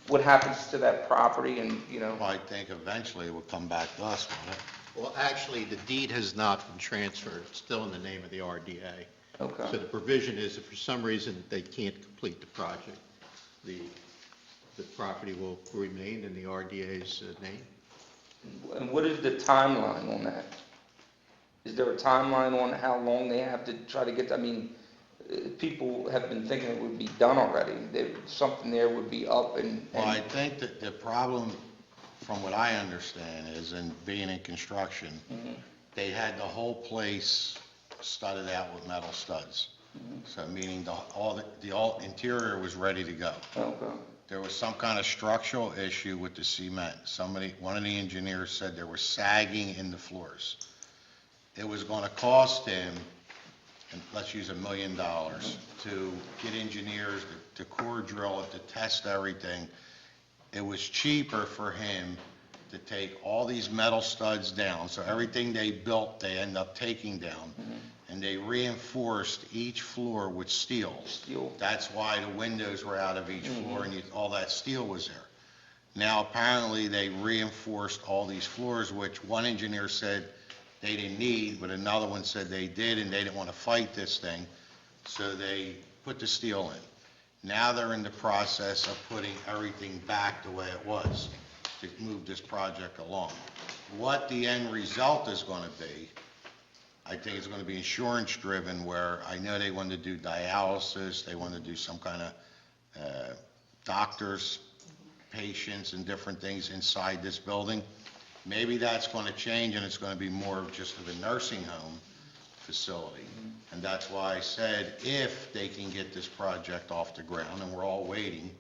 What happens to that property and, I think eventually it will come back to us, won't it? Well, actually, the deed has not been transferred. It's still in the name of the RDA. Okay. So the provision is if for some reason they can't complete the project, the property will remain in the RDA's name. And what is the timeline on that? Is there a timeline on how long they have to try to get, I mean, people have been thinking it would be done already. Something there would be up and. Well, I think that the problem, from what I understand, is in being in construction, they had the whole place studded out with metal studs. So meaning all interior was ready to go. Okay. There was some kind of structural issue with the cement. One of the engineers said there was sagging in the floors. It was gonna cost him, and let's use $1 million, to get engineers to core drill it, to test everything. It was cheaper for him to take all these metal studs down, so everything they built, they end up taking down, and they reinforced each floor with steel. That's why the windows were out of each floor, and all that steel was there. Now, apparently, they reinforced all these floors, which one engineer said they didn't need, but another one said they did, and they didn't want to fight this thing, so they put the steel in. Now they're in the process of putting everything back the way it was to move this project along. What the end result is going to be, I think it's going to be insurance driven, where I know they want to do dialysis, they want to do some kind of doctors, patients, and different things inside this building. Maybe that's going to change, and it's going to be more of just of a nursing home facility. And that's why I said, if they can get this project off the ground, and we're all waiting,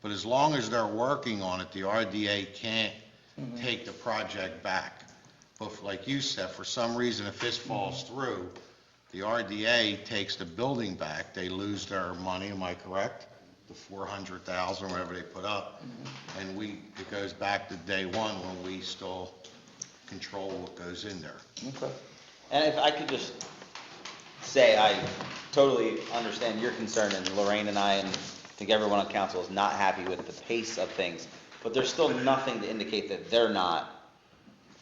but as long as they're working on it, the RDA can't take the project back. But like you said, for some reason, if this falls through, the RDA takes the building back, they lose their money, am I correct? The 400,000, whatever they put up, and it goes back to day one when we still control what goes in there. Okay. And if I could just say, I totally understand your concern, and Lorraine and I think everyone on council is not happy with the pace of things, but there's still nothing to indicate that they're not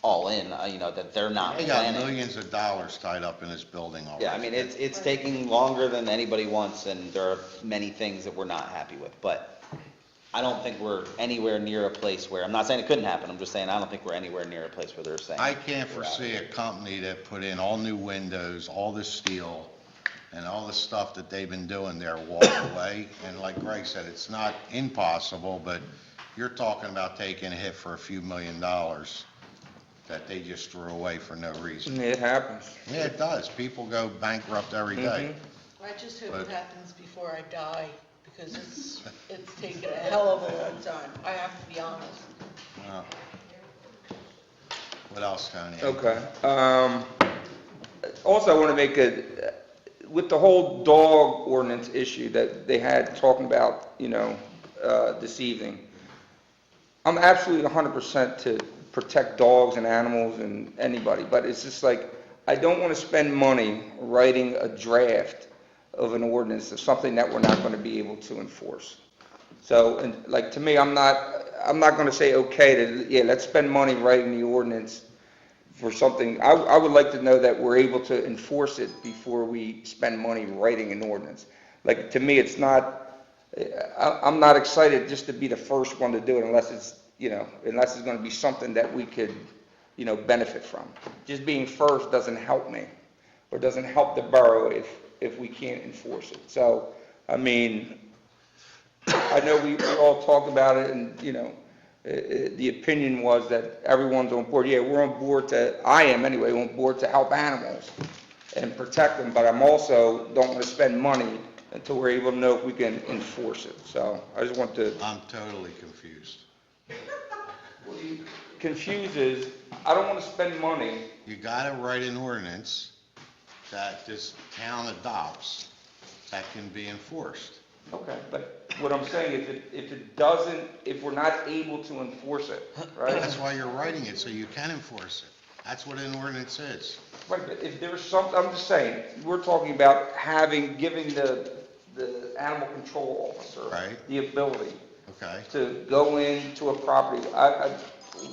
all in, that they're not They got planning. millions of dollars tied up in this building already. Yeah, I mean, it's taking longer than anybody wants, and there are many things that we're not happy with, but I don't think we're anywhere near a place where, I'm not saying it couldn't happen, I'm just saying I don't think we're anywhere near a place where they're saying. I can't foresee a company that put in all new windows, all this steel, and all the stuff that they've been doing there walk away. And like Greg said, it's not impossible, but you're talking about taking a hit for a few $1 million that they just threw away for no reason. It happens. Yeah, it does. People go bankrupt every day. I just hope But- it happens before I die, because it's taken a hell of a long time, I have to be honest. What else, Tony? Okay. Also, I want to make with the whole dog ordinance issue that they had talking about, this evening, I'm absolutely 100% to protect dogs and animals and anybody, but it's just like, I don't want to spend money writing a draft of an ordinance of something that we're not going to be able to enforce. So, and like, to me, I'm not going to say, okay, let's spend money writing the ordinance for something. I would like to know that we're able to enforce it before we spend money writing an ordinance. Like, to me, it's not, I'm not excited just to be the first one to do it unless it's, unless it's going to be something that we could, benefit from. Just being first doesn't help me, or doesn't help the borough if we can't enforce it. So, I mean, I know we all talked about it, and, the opinion was that everyone's on board. Yeah, we're on board I am anyway, on board to help animals and protect them, but I'm also don't want to spend money until we're able to know if we can enforce it. So I just want to. I'm totally confused. Confused is, I don't want to spend money. You gotta write an ordinance that this town adopts that can be enforced. Okay, but what I'm saying is if we're not able to enforce it, right? That's why you're writing it, so you can enforce it. That's what an ordinance is. Right, but if there's something, I'm just saying, we're talking about giving the animal control officer the ability to go into a property.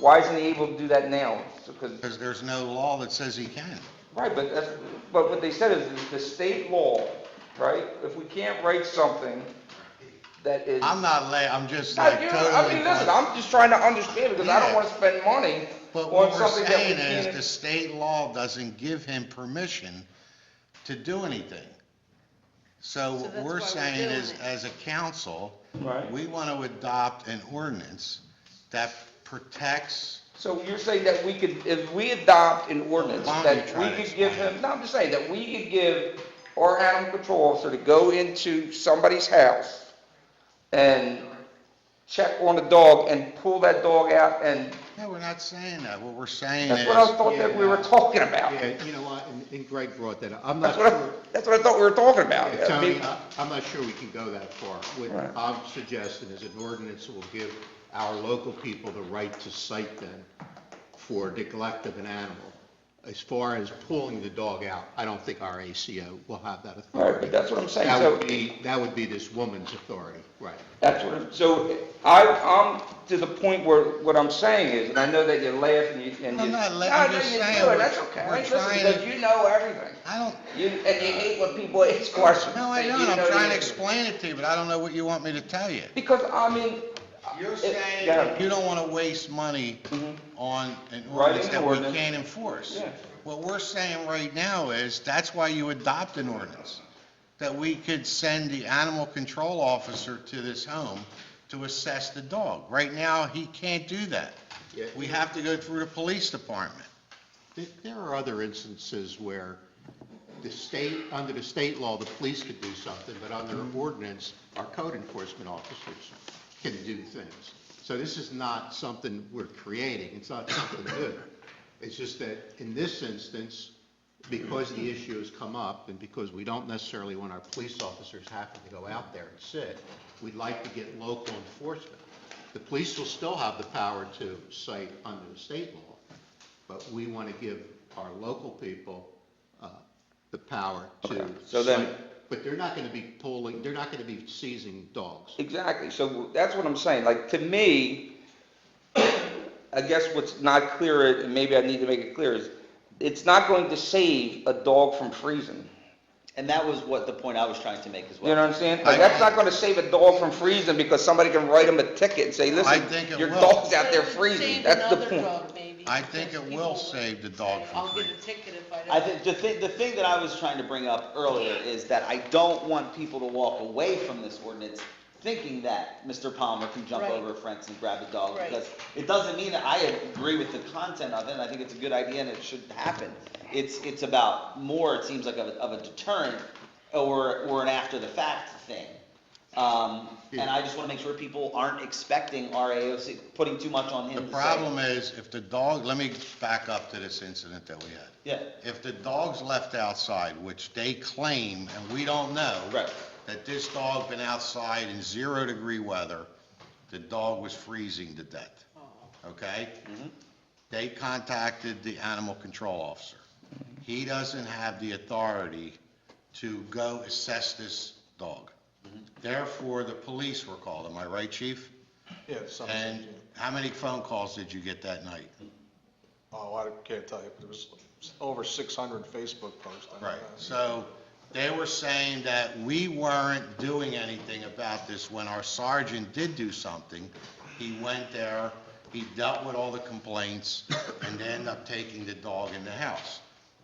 Why isn't he able to do that now? Because there's no law that says he can. Right, but what they said is the state law, right? If we can't write something that is. I'm just I mean, listen, I'm just trying to understand, because I don't want to spend money But on what we're something that we saying is, can't. the state law doesn't give him permission to do anything. So So what that's we're why we're saying doing is, it. as a council, Right. we want to adopt an ordinance that protects. So you're saying that we could, if we adopt an ordinance, Why don't you that try we to could give explain him, no, I'm just saying, that we could give our animal control officer to go into somebody's house and check on the dog and pull that dog out, and No, we're not saying that. What we're saying that's what I is, thought that we were talking about. Yeah, you know what, and Greg brought that up. I'm not That's sure. that's what I thought we were talking about. Yeah, Tony, I'm not sure we can go that far. What Right. I'm suggesting is an ordinance that will give our local people the right to cite them for neglect of an animal. As far as pulling the dog out, I don't think our ACO will have that authority. Right, that's what I'm saying. That So- would be this woman's authority, right. That's what, so I'm to the point where what I'm saying is, and I know that you laugh and you. I'm not No, laughing, no, I'm just you saying do, and we're- that's okay. we're Listen, trying because to- you know everything. I don't, And you hate when people ask questions. no, I Say, don't. you I'm know trying to the- explain it to you, but I don't know what you want me to tell you. Because, I mean. You're it- saying go ahead. you don't want to waste money on an Writing ordinance an that we ordinance. can't enforce. Yeah. What we're saying right now is, that's why you adopt an ordinance, that we could send the animal control officer to this home to assess the dog. Right now, he can't do that. Yeah. We have to go through the police department. There are other instances where under the state law, the police could do something, but under ordinance, our code enforcement officers can do things. So this is not something we're creating, it's not something new. It's just that in this instance, because the issue has come up, and because we don't necessarily want our police officers having to go out there and sit, we'd like to get local enforcement. The police will still have the power to cite under the state law, but we want to give our local people the power to So then- cite. But they're not going to be they're not going to be seizing dogs. Exactly, so that's what I'm saying, like, to me, I guess what's not clear, and maybe I need to make it clear, is it's not going to save a dog from freezing. And that was what the point I was trying to make as well. You know what I'm saying? Like, that's not gonna save a dog from freezing because somebody can write him a ticket and say, I listen, think it your will. dog's out there But it would freezing, save that's the another point. dog, maybe, I think because it will people save the say, dog from I'll freezing. get a ticket if I don't. I think the thing that I was trying to bring up earlier is that I don't want people to walk away from this ordinance thinking that Mr. Palmer can jump Right. over a fence and grab a dog. Right. Because it doesn't mean that I agree with the content of it, and I think it's a good idea and it should happen. It's about more, it seems like, of a deterrent or an after-the-fact thing. And I just want to make sure people aren't expecting our AOC, putting too much on him The to say. problem is, if the dog, let me back up to this incident that we had. Yeah, If the dog's left outside, which they claim, and we don't know, right. that this dog been outside in 0-degree weather, the dog was freezing to death, okay? They contacted the animal control officer. He doesn't have the authority to go assess this dog. Therefore, the police were called, am I right, chief? Yeah, And how many phone calls did you get that night? Oh, I can't tell you, but it was over 600 Facebook posts. I know Right, that. so they were saying that we weren't doing anything about this when our sergeant did do something. He went there, he dealt with all the complaints, and they ended up taking the dog in the house.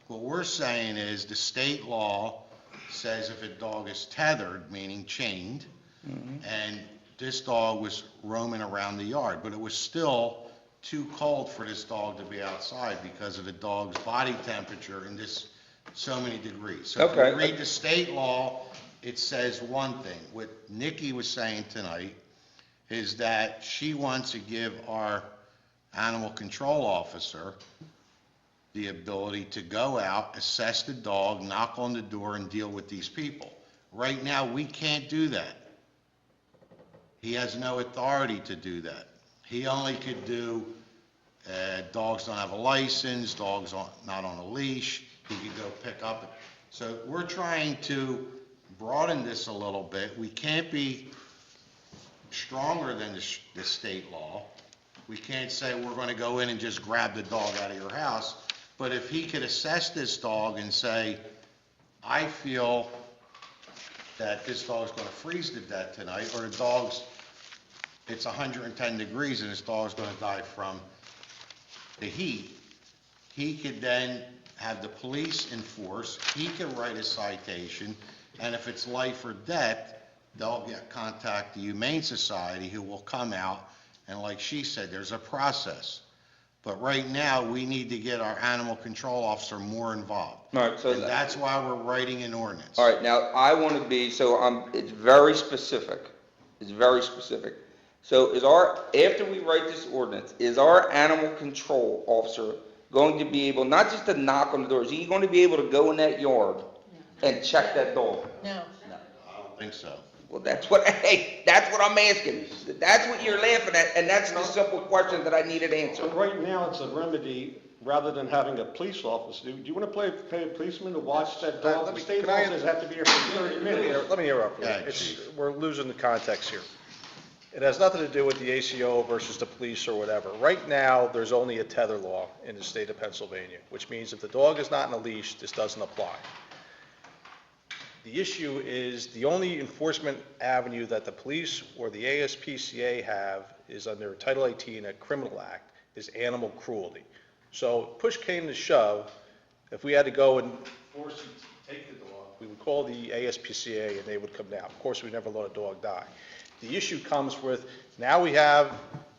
What we're saying is, the state law says if a dog is tethered, meaning chained, and this dog was roaming around the yard, but it was still too cold for this dog to be outside because of the dog's body temperature in this so many degrees. So if Okay. you read the state law, it says one thing. What Nikki was saying tonight is that she wants to give our animal control officer the ability to go out, assess the dog, knock on the door, and deal with these people. Right now, we can't do that. He has no authority to do that. He only could do, dogs don't have a license, dogs not on a leash, he could go pick up. So we're trying to broaden this a little bit. We can't be stronger than the state law. We can't say we're going to go in and just grab the dog out of your house. But if he could assess this dog and say, I feel that this dog's going to freeze to death tonight, or the dog's, it's 110 degrees and this dog's going to die from the heat, he could then have the police enforce, he can write a citation, and if it's life or death, they'll contact the Humane Society, who will come out, and like she said, there's a process. But right now, we need to get our animal control officer more involved. All right, so And that's why we're writing an ordinance. All right, now, I want to be, it's very specific. It's very specific. So after we write this ordinance, is our animal control officer going to be able, not just to knock on the doors, is he going to be able to go in that yard and check that dog? No. I don't think so. Well, that's what I'm asking. That's what you're laughing at, and that's the simple question that I needed answered. So right now, it's a remedy, rather than having a police officer. Do you want to pay a policeman to watch that dog? The state law says have to be here for 30 minutes. Let me interrupt you. Go ahead, Chief. We're losing the context here. It has nothing to do with the ACO versus the police or whatever. Right now, there's only a tether law in the state of Pennsylvania, which means if the dog is not in a leash, this doesn't apply. The issue is the only enforcement avenue that the police or the ASPCA have is under Title 18, a criminal act, is animal cruelty. So push came to shove, if we had to go and force you to take the dog, we would call the ASPCA and they would come down. Of course, we never let a dog die. The issue comes with, now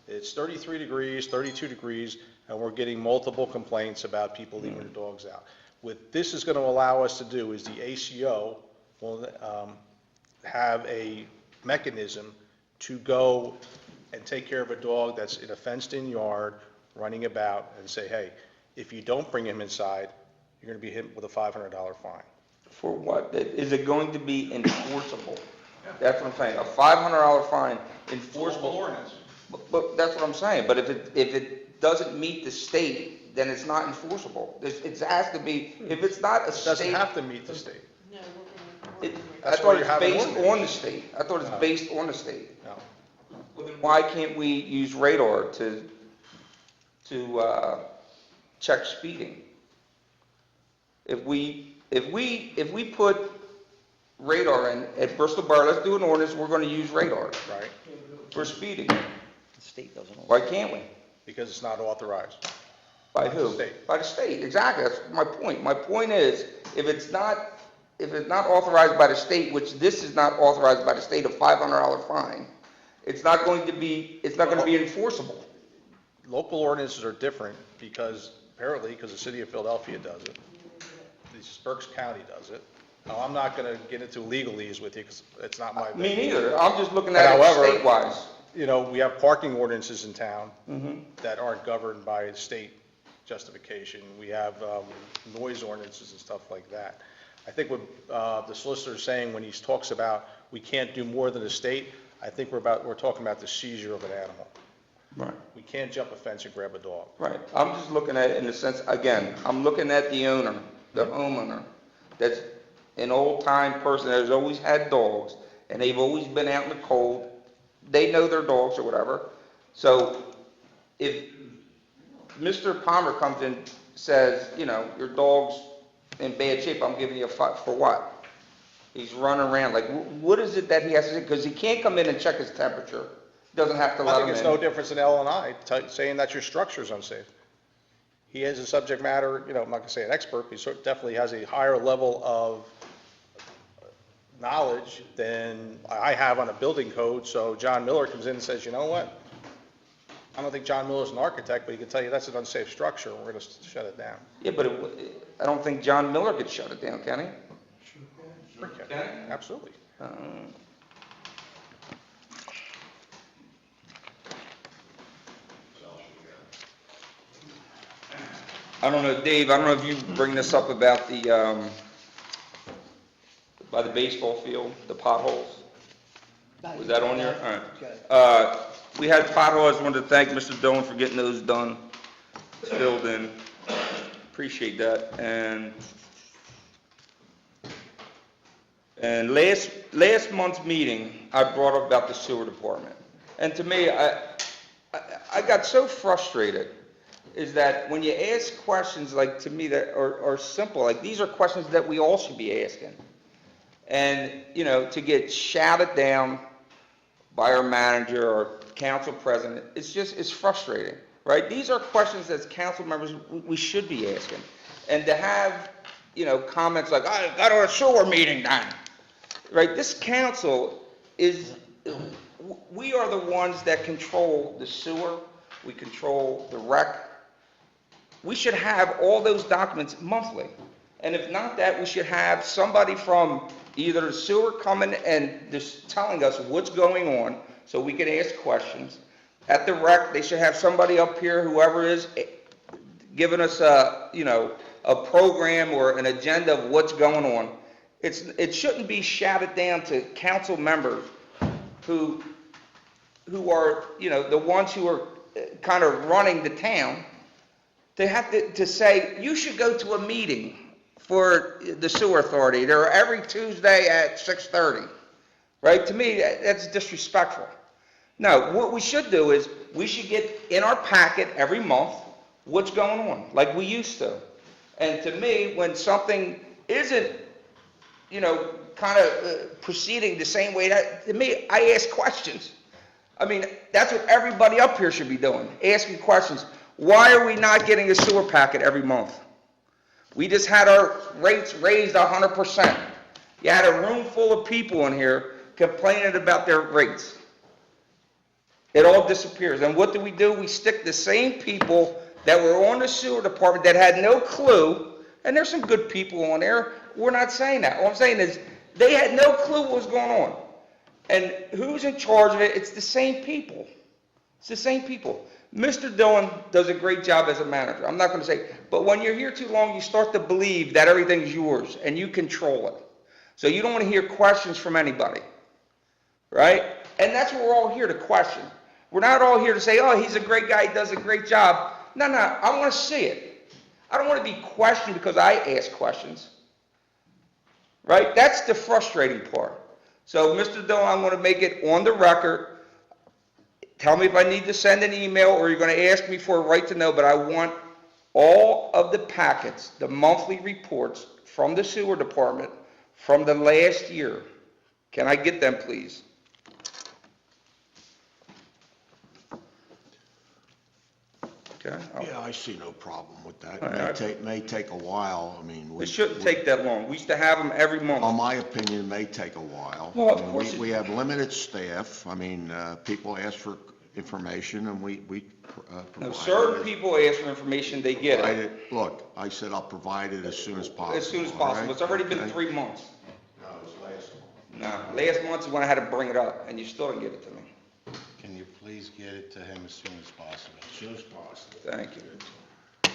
it's 33 degrees, 32 degrees, and we're getting multiple complaints about people leaving their dogs out. What this is going to allow us to do is the ACO will have a mechanism to go and take care of a dog that's in a fenced-in yard, running about, and say, hey, if you don't bring him inside, you're going to be hit with a $500 fine. For what? Is it going to be enforceable? That's what I'm saying. A $500 fine, enforceable. Ordinance. But that's what I'm saying. But if it doesn't meet the state, then it's not enforceable. It has to be, if it's not a It doesn't state. have to meet the state. No, I That's thought why you're it's having based ordinance. on the state. I thought it's No. based on the state. No. Well, then why can't we use radar to check speeding? If we put radar in at Bristol Borough, let's do an ordinance, we're gonna use radar Right? for speeding. The state doesn't. Why can't we? Because it's not authorized. By who? State. By the state, exactly, that's my point. My point is, if it's not authorized by the state, which this is not authorized by the state, a $500 fine, it's not going to be enforceable. Local ordinances are different because the city of Philadelphia does it. Berks County does it. Now, I'm not going to get into legalese with you because it's not my. Me neither, I'm just looking at it However, state-wise. You know, we have parking ordinances in town Mhm. that aren't governed by state justification. We have noise ordinances and stuff like that. I think what the solicitor's saying when he talks about we can't do more than the state, I think we're talking about the seizure of an animal. Right. We can't jump a fence and grab a dog. Right, I'm just looking at it in the sense, again, I'm looking at the owner, the homeowner, that's an old-time person that has always had dogs, and they've always been out in the cold, they know their dogs or whatever, so if Mr. Palmer comes in, says, you know, your dog's in bad shape, I'm giving you a fine, for what? He's running around, like, what is it that he has to do, because he can't come in and check his temperature, doesn't have to I let think him it's in. no difference than L&I saying that your structure's unsafe. He is a subject matter, you know, I'm not gonna say an expert, but he definitely has a higher level of knowledge than I have on a building code, so John Miller comes in and says, you know what? I don't think John Miller's an architect, but he can tell you that's an unsafe structure, and we're gonna shut it down. Yeah, but I don't think John Miller could shut it down, can he? Sure can. Absolutely. I don't know, Dave, I don't know if you bring this up about by the baseball field, the potholes. Was that on your, all right. We had potholes, I wanted to thank Mr. Dillon for getting those done, filled in. Appreciate that. And last month's meeting, I brought up about the sewer department. And to me, I got so frustrated, is that when you ask questions like, to me, that are simple, like, these are questions that we all should be asking. And, you know, to get shouted down by our manager or council president, it's frustrating, right? These are questions as council members we should be asking. And to have, comments like, I got a sewer meeting then, right? This council is, we are the ones that control the sewer, we control the rec. We should have all those documents monthly. And if not that, we should have somebody from either the sewer coming and just telling us what's going on, so we can ask questions. At the rec, they should have somebody up here, whoever is, giving us a program or an agenda of what's going on. It shouldn't be shouted down to council members who are, the ones who are kind of running the town. They have to say, you should go to a meeting for the sewer authority. They're every Tuesday at 6:30, right? To me, that's disrespectful. No, what we should do is, we should get in our packet every month what's going on, like we used to. And to me, when something isn't, kind of proceeding the same way, to me, I ask questions. I mean, that's what everybody up here should be doing, asking questions. Why are we not getting a sewer packet every month? We just had our rates raised 100%. You had a room full of people in here complaining about their rates. It all disappears. And what do? We stick the same people that were on the sewer department that had no clue, and there's some good people on there. We're not saying that. All I'm saying is, they had no clue what was going on. And who's in charge of it? It's the same people. It's the same people. Mr. Dillon does a great job as a manager. I'm not going to say, but when you're here too long, you start to believe that everything's yours and you control it. So you don't want to hear questions from anybody, right? And that's what we're all here to question. We're not all here to say, oh, he's a great guy, he does a great job. No, I want to see it. I don't want to be questioned because I ask questions, right? That's the frustrating part. So, Mr. Dillon, I'm going to make it on the record. Tell me if I need to send an email or you're going to ask me for a right to know, but I want all of the packets, the monthly reports from the sewer department from the last year. Can I get them, please? Okay. Yeah, I see no problem with that. All right. It may take a while, I mean. It shouldn't take that long. We used to have them every month. In my opinion, it may take a while. Well, of I mean, course we have limited staff. I mean, people ask for information and we No, provide certain it. people ask for information, they get Provide it it. Look, I said I'll provide it as soon as possible. as soon as all possible. right? It's already been Okay? 3 months. No, it was last month. No, last month is when I had to bring it up, and you still didn't give it to me. Can you please get it to him as soon as possible? As soon as possible. Thank you.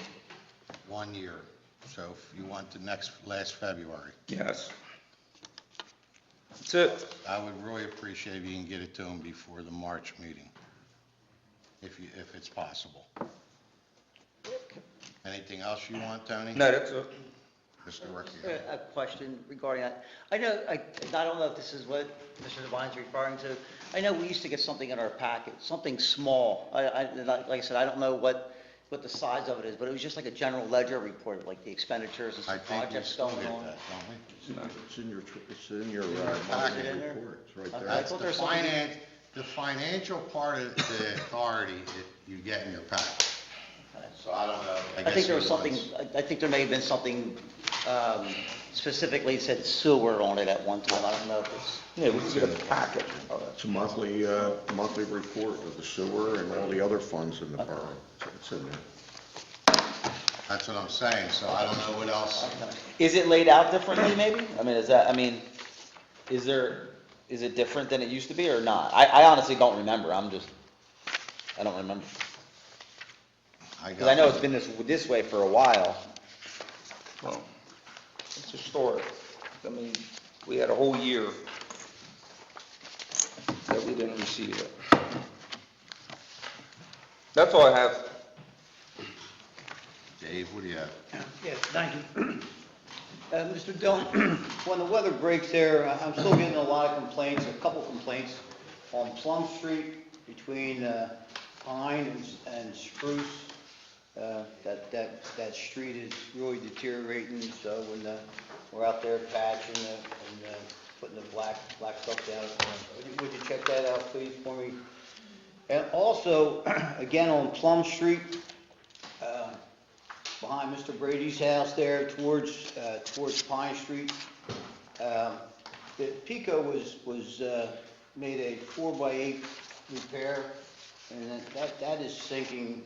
1 year. So if you want the last February. Yes. That's it. I would really appreciate if you can get it to him before the March meeting, if it's possible. Anything else you want, Tony? No, that's it. Mr. Ricky? A question regarding that. I don't know if this is what Mr. Devine's referring to. I know we used to get something in our packet, something small. Like I said, I don't know what the size of it is, but it was just like a general ledger report, like the expenditures and I some think we projects still going get on. that, don't we? It's in your packet monthly in there? report. It's right Okay. there. I That's thought the there was something- the financial part of the authority that you get in your packet. So I don't know. I think there was something, I think there may have been something specifically said sewer on it at one time. I don't know if it's. Yeah, we can get a packet. It's a monthly report of the sewer and all the other funds in the borough. It's in there. That's what I'm saying, so I don't know what else. Is it laid out differently, maybe? I mean, is it different than it used to be or not? I honestly don't remember. I don't remember. Because I know it's been this way for a while. Well, it's historic. I mean, we had a whole year that we didn't receive it. That's all I have. Dave, what do you have? Yes, thank you. Mr. Dillon, when the weather breaks there, I'm still getting a lot of complaints, a couple complaints on Plum Street between Pine and Spruce. That street is really deteriorating, so when we're out there patching and putting the black stuff down, would you check that out, please, for me? And also, again, on Plum Street, behind Mr. Brady's house there towards Pine Street, the Pico was made a 4x8 repair, and that is sinking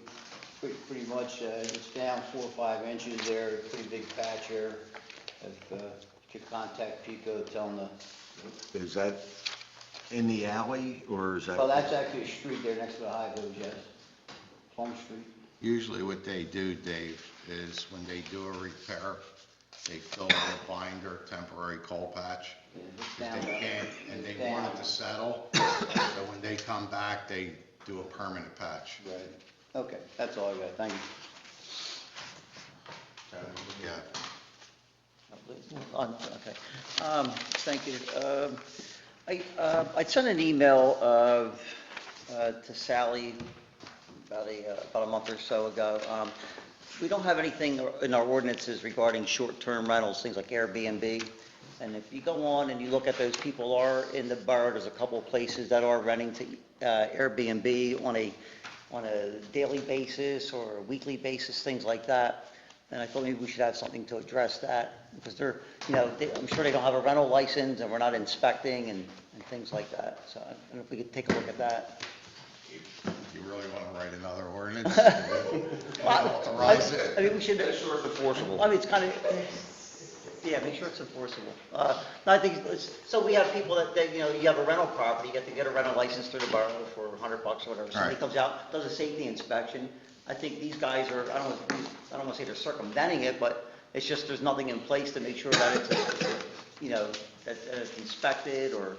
pretty much. It's down 4 or 5 inches there, a pretty big patch here. If you could contact Pico, tell them to. Is that in the alley, or is that? Well, that's actually a street there next to the high road, yes. Plum Street. Usually what they do, Dave, is when they do a repair, they fill in a binder, temporary coal patch. If they can't, and they want it to settle, so when they come back, they do a permanent patch. Right. Okay, that's all I got, thank you. Yeah. Okay. Thank you. I sent an email to Sally about a month or so ago. We don't have anything in our ordinances regarding short-term rentals, things like Airbnb. And if you go on and you look at those people are in the borough, there's a couple of places that are renting to Airbnb on a daily basis or a weekly basis, things like that. And I thought maybe we should have something to address that, because they're, I'm sure they don't have a rental license, and we're not inspecting and things like that. So I don't know if we could take a look at that. You really want to write another ordinance? Well, Authorize it? I mean, we should. Make sure it's enforceable. I mean, it's kind of, yeah, make sure it's enforceable. No, I think, so we have people that, you have a rental property, you get to get a rental license through the borough for $100 or whatever. Somebody Right. comes out, does a safety inspection. I think these guys are, I don't want to say they're circumventing it, but it's just there's nothing in place to make sure that it's, that it's inspected or.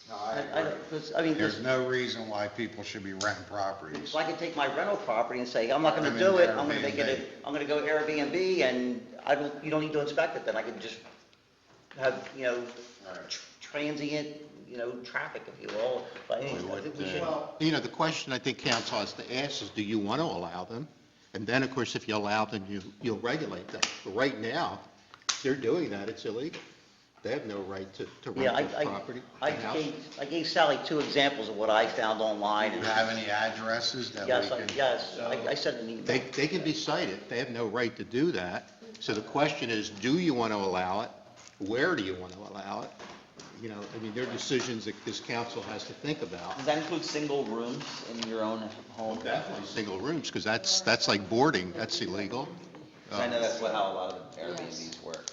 No, I agree. There's no reason why people should be renting properties. So I can take my rental property and say, I'm not gonna I'm do in it, I'm gonna make it, I'm gonna go Airbnb, and you don't need to inspect it, then I can just have, transient, traffic, if you will. But anyway, I think we should. The question I think council has to ask is, do you want to allow them? And then, of course, if you allow them, you'll regulate them. But right now, if they're doing that, it's illegal. They have no right to Yeah, rent their property. I gave Sally 2 examples of what I found online. Do you have any addresses that we Yes, can? yes, I sent an email. They can be cited. They have no right to do that. So the question is, do you want to allow it? Where do you want to allow it? There are decisions that this council has to think about. Does that include single rooms in your own home? Definitely single rooms, because that's like boarding. That's illegal. 'Cause I know that's how a lot of Airbnbs work.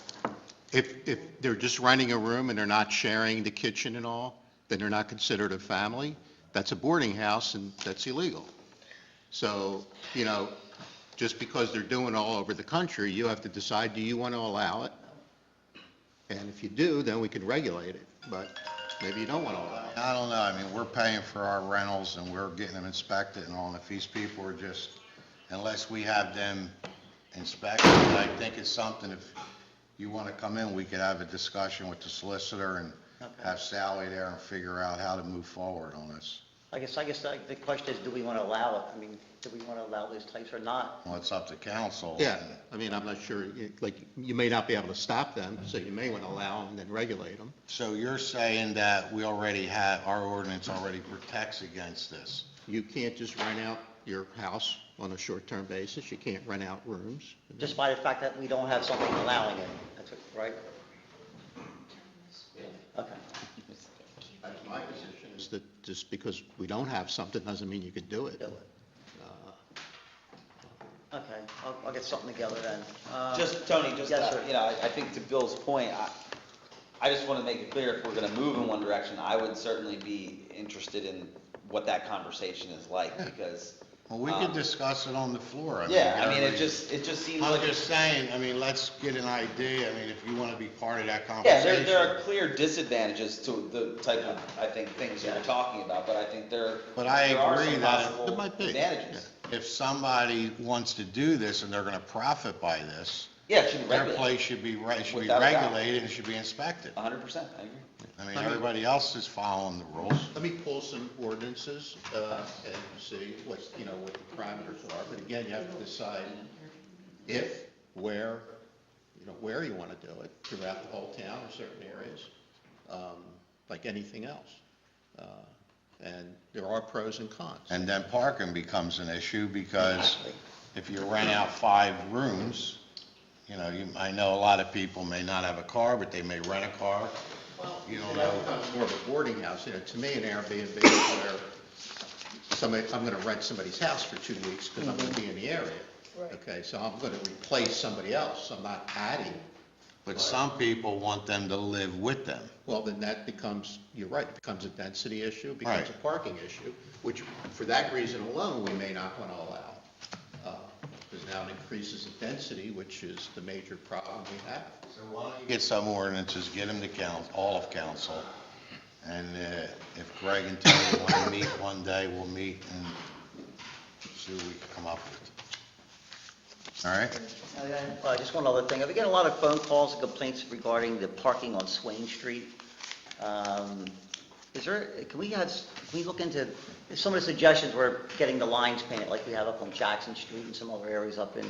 If they're just renting a room and they're not sharing the kitchen and all, then they're not considered a family. That's a boarding house, and that's illegal. So, just because they're doing it all over the country, you have to decide, do you want to allow it? And if you do, then we can regulate it, but maybe you don't want to allow it. I don't know, we're paying for our rentals and we're getting them inspected and all, and if these people are just, unless we have them inspected, I think it's something, if you want to come in, we could have a discussion with the solicitor and have Sally there and figure out how to move forward on this. I guess the question is, do we want to allow it? Do we want to allow those types or not? Well, it's up to council. Yeah, I'm not sure, you may not be able to stop them, so you may want to allow them and then regulate them. So you're saying that we already have, our ordinance already protects against this? You can't just rent out your house on a short-term basis. You can't rent out rooms. Just by the fact that we don't have something allowing it, that's right? Okay. My position is that just because we don't have something doesn't mean you can do it. Okay, I'll get something together then. Tony, Yes, sir. I think to Bill's point, I just want to make it clear, if we're going to move in one direction, I would certainly be interested in what that conversation is like, because. Well, we could discuss it on the floor. It just seems like. I'm just saying, let's get an idea, if you want to be part of that Yeah, conversation. there are clear disadvantages to the type of, I think, things you're talking about, but I think But I there are agree some that possible It might be. advantages. if somebody wants to do this and they're going to profit by this, Yeah, it should be their regulated. place should be Without a doubt. regulated and should be inspected. 100%, I agree. Everybody else is following the rules. Let me pull some ordinances and see what the parameters are. But again, you have to decide if, where you want to do it throughout the whole town or certain areas, like anything else. And there are pros and cons. And then parking becomes an issue because if you rent out 5 rooms, you know, I know a lot of people may not have a car, but they may rent a car. You don't That know. becomes more of a boarding house. You know, to me, an Airbnb is where I'm going to rent somebody's house for 2 weeks because I'm going to be in the area. Right. Okay, so I'm going to replace somebody else. I'm not adding. But some people want them to live with them. Well, then that becomes, you're right, it becomes a density issue, it becomes a Right. parking issue, which for that reason alone, we may not want to allow. Because now it increases the density, which is the major problem we have. So why don't you get some ordinances, get them to all of council, and if Greg and Tony want to meet one day, we'll meet and see what we can come up with. All right? Just one other thing. I've been getting a lot of phone calls and complaints regarding the parking on Swain Street. Can we look into, some of the suggestions were getting the lines painted like we have up on Jackson Street and some other areas up in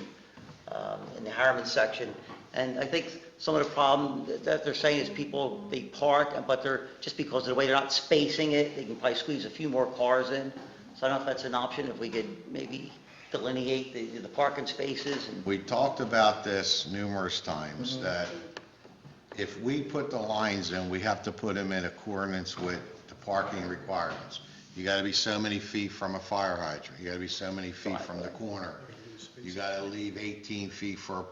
the Harriman section. And I think some of the problem that they're saying is people, they park, but they're, just because of the way they're not spacing it, they can probably squeeze a few more cars in. So I don't know if that's an option, if we could maybe delineate the parking spaces and. We talked about this numerous times, that if we put the lines in, we have to put them in accordance with the parking requirements. You gotta be so many feet from a fire hydrant, you gotta be so many feet from the corner, you gotta leave 18 feet for,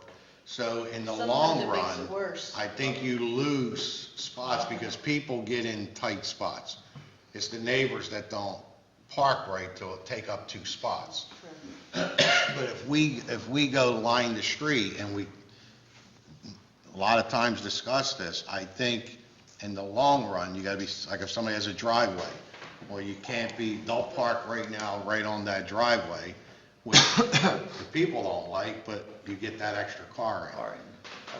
so in the long Sometimes it makes run, it worse. I think you lose spots because people get in tight spots. It's the neighbors that don't park right to take up 2 spots. But if we go line the street, and we a lot of times discuss this, I think in the long run, you gotta be, like if somebody has a driveway, well, you can't be, they'll park right now, right on that driveway, which the people don't like, but you get that extra car in.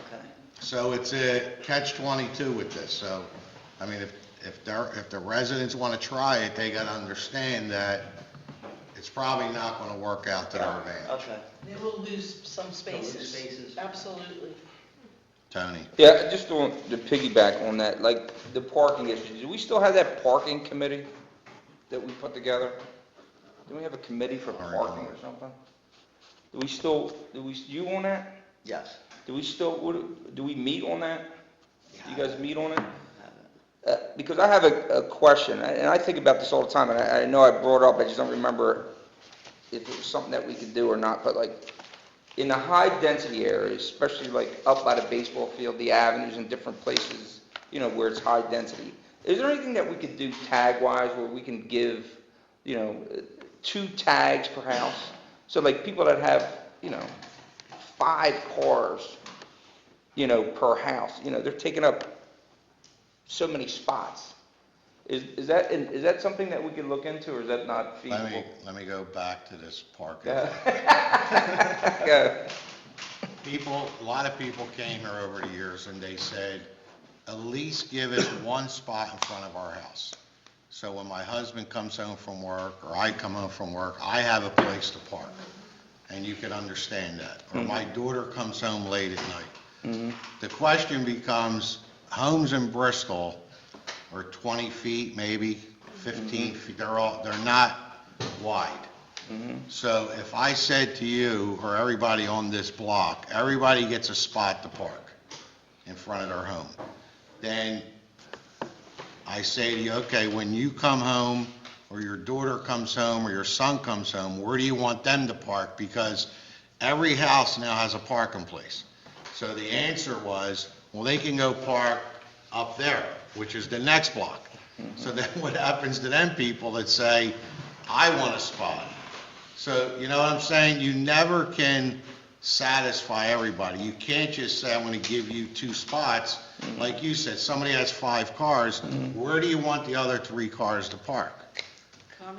Okay. So it's a catch-22 with this, so, I mean, if the residents wanna try it, they gotta understand that it's probably not gonna work out to their advantage. Okay. They will lose some spaces. Spaces. Absolutely. Tony? Yeah, just to piggyback on that, like the parking issue, do we still have that parking committee that we put together? Do we have a committee for parking or something? You on that? Yes. Do we meet on that? Do you guys meet on it? Because I have a question, and I think about this all the time, and I know I brought it up, I just don't remember if it was something that we could do or not, but like, in the high-density areas, especially like up by the baseball field, the avenues and different places, you know, where it's high density, is there anything that we could do tag-wise where we can give, 2 tags per house? So like people that have, 5 cars, per house, they're taking up so many spots. Is that something that we could look into, or is that not feasible? Let me go back to this parking. Go. A lot of people came here over the years and they said, at least give us 1 spot in front of our house. So when my husband comes home from work, or I come home from work, I have a place to park. And you can understand that. Or my daughter comes home late at night. The question becomes, homes in Bristol are 20 feet, maybe 15 feet, they're not wide. So if I said to you, or everybody on this block, everybody gets a spot to park in front of their home, then I say to you, okay, when you come home, or your daughter comes home, or your son comes home, where do you want them to park? Because every house now has a parking place. So the answer was, well, they can go park up there, which is the next block. So then what happens to them people that say, I want a spot? So, you know what I'm saying? You never can satisfy everybody. You can't just say, I'm gonna give you 2 spots. Like you said, somebody has 5 cars, where do you want the other 3 cars to park?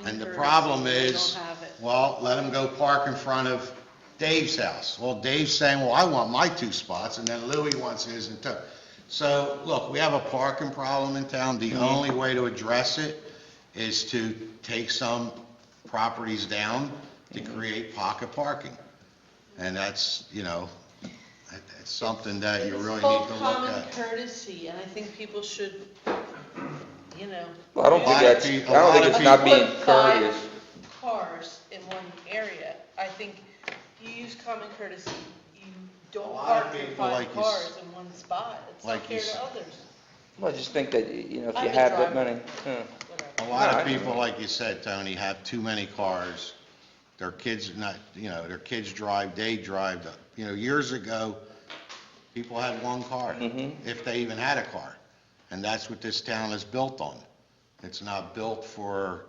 And the problem is, well, let them go park in front of Dave's house. Well, Dave's saying, well, I want my 2 spots, and then Louis wants his and 2. So, look, we have a parking problem in town. The only way to address it is to take some properties down to create pocket parking. And that's, it's something that you really need to look It's called common at. courtesy, and I think people should, know. Well, I don't think that's, I don't think it's not being Put five courteous. cars in one area. I think you use common courtesy. You don't A lot of park your people, five like you s- cars in one spot. It's like not you fair to s- others. Well, I just think that, you know, if you I've been have that driving. many, A lot No, I of people, know. like you said, Tony, have too many cars. Their kids not, their kids drive, they drive. Years ago, people had one car, if they even had a car. And that's what this town is built on. It's not built for,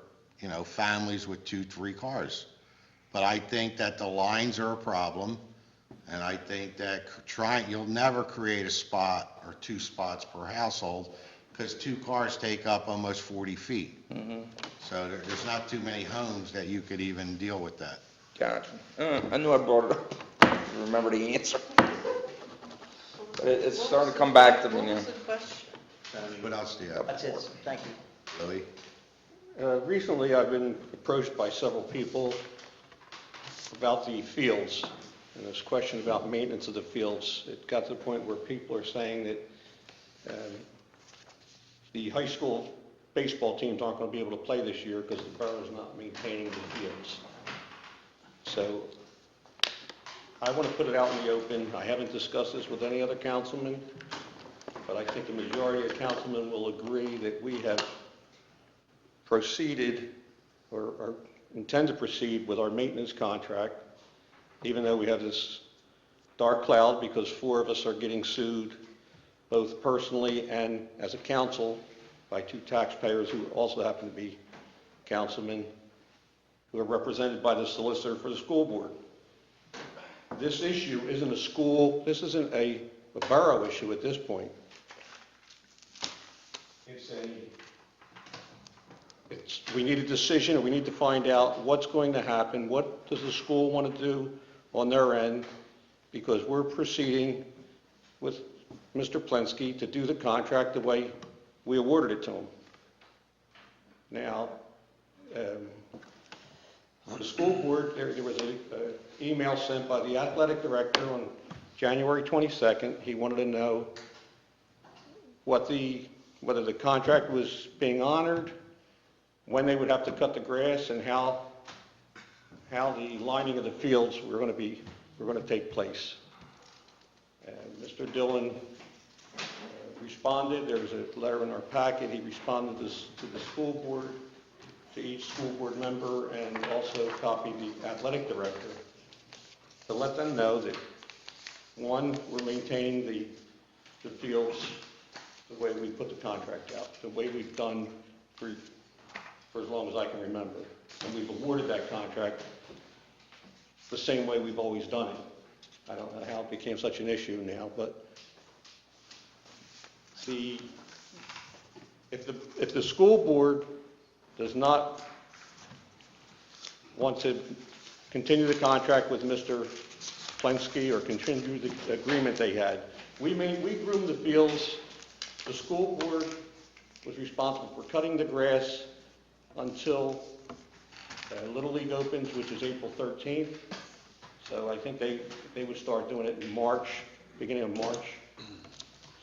families with 2, 3 cars. But I think that the lines are a problem, and I think that you'll never create a spot or 2 spots per household, because 2 cars take up almost 40 feet. So there's not too many homes that you could even deal with that. Gotcha. I knew I brought it up. I remember the answer. But it's starting to come back to me What now. was the question? What else do you have? That's it, thank you. Louis? Recently, I've been approached by several people about the fields, and this question about maintenance of the fields. It got to the point where people are saying that the high school baseball teams aren't going to be able to play this year because the borough's not maintaining the fields. So I want to put it out in the open. I haven't discussed this with any other councilman, but I think the majority of councilmen will agree that we have proceeded or intend to proceed with our maintenance contract, even though we have this dark cloud because 4 of us are getting sued, both personally and as a council, by 2 taxpayers who also happen to be councilmen, who are represented by the solicitor for the school board. This issue isn't this isn't a borough issue at this point. We need a decision, and we need to find out what's going to happen, what does the school want to do on their end, because we're proceeding with Mr. Plensky to do the contract the way we awarded it to him. Now, on the school board, there was an email sent by the athletic director on January 22nd. He wanted to know whether the contract was being honored, when they would have to cut the grass, and how the lining of the fields were going to take place. Mr. Dillon responded. There was a letter in our packet. He responded to the school board, to each school board member, and also copied the athletic director to let them know that, one, we're maintaining the fields the way we put the contract out, the way we've done for as long as I can remember. And we've awarded that contract the same way we've always done it. I don't know how it became such an issue now, but if the school board does not want to continue the contract with Mr. Plensky or continue the agreement they had, we groomed the fields. The school board was responsible for cutting the grass until Little League opens, which is April 13th. So I think they would start doing it in March, beginning of March.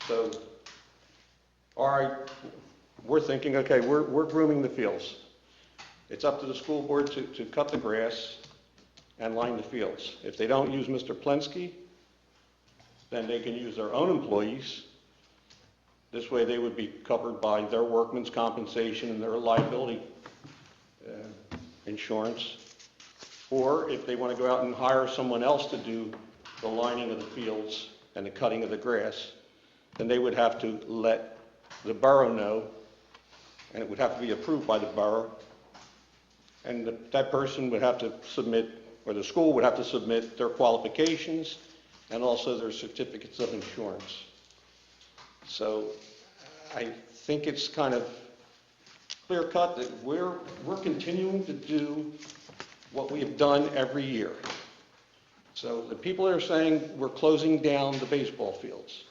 So, all right, we're thinking, okay, we're grooming the fields. It's up to the school board to cut the grass and line the fields. If they don't use Mr. Plensky, then they can use their own employees. This way they would be covered by their workman's compensation and their liability insurance. Or if they want to go out and hire someone else to do the lining of the fields and the cutting of the grass, then they would have to let the borough know, and it would have to be approved by the borough. And that person would have to submit, or the school would have to submit their qualifications and also their certificates of insurance. So I think it's kind of clear cut that we're continuing to do what we have done every year. So the people that are saying we're closing down the baseball fields,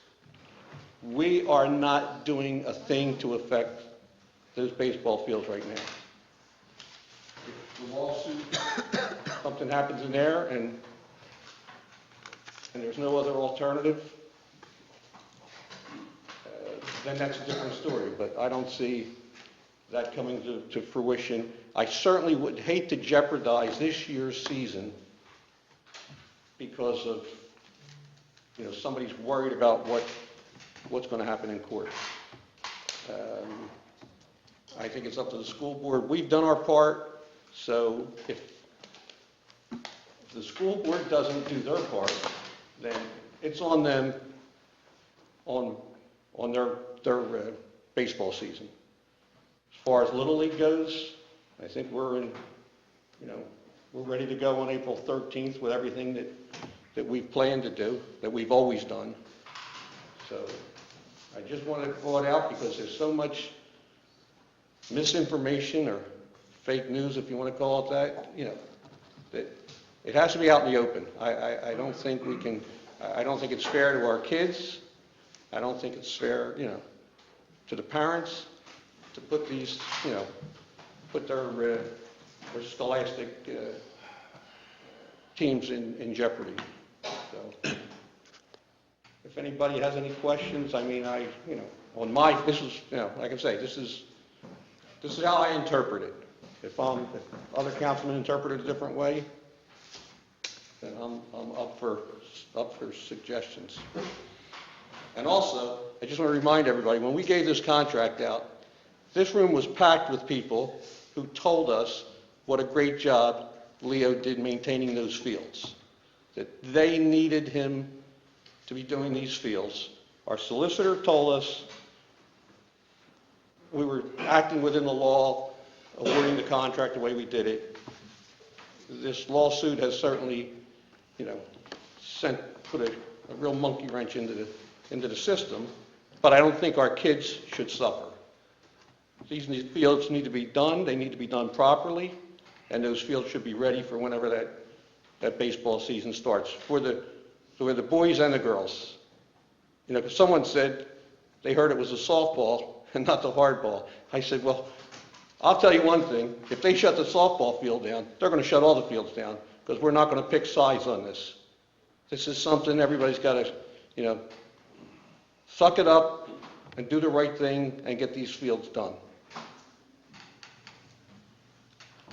we are not doing a thing to affect those baseball fields right now. If the lawsuit, something happens in there and there's no other alternative, then that's a different story. But I don't see that coming to fruition. I certainly would hate to jeopardize this year's season because of, somebody's worried about what's going to happen in court. I think it's up to the school board. We've done our part, so if the school board doesn't do their part, then it's on them on their baseball season. As far as Little League goes, I think we're ready to go on April 13th with everything that we've planned to do, that we've always done. So I just want to call it out because there's so much misinformation or fake news, if you want to call it that, that it has to be out in the open. I don't think we can, I don't think it's fair to our kids. I don't think it's fair, to the parents to put these, put their scholastic teams in jeopardy. So, if anybody has any questions, I mean, on my, this is, like I say, this is how I interpret it. If other councilmen interpret it a different way, then I'm up for suggestions. And also, I just want to remind everybody, when we gave this contract out, this room was packed with people who told us what a great job Leo did maintaining those fields, that they needed him to be doing these fields. Our solicitor told us we were acting within the law, awarding the contract the way we did it. This lawsuit has certainly, put a real monkey wrench into the system, but I don't think our kids should suffer. These fields need to be done, they need to be done properly, and those fields should be ready for whenever that baseball season starts, for the boys and the girls. 'Cause someone said they heard it was a softball and not the hardball. I said, well, I'll tell you one thing, if they shut the softball field down, they're going to shut all the fields down, because we're not going to pick sides on this. This is something everybody's got to, suck it up and do the right thing and get these fields done.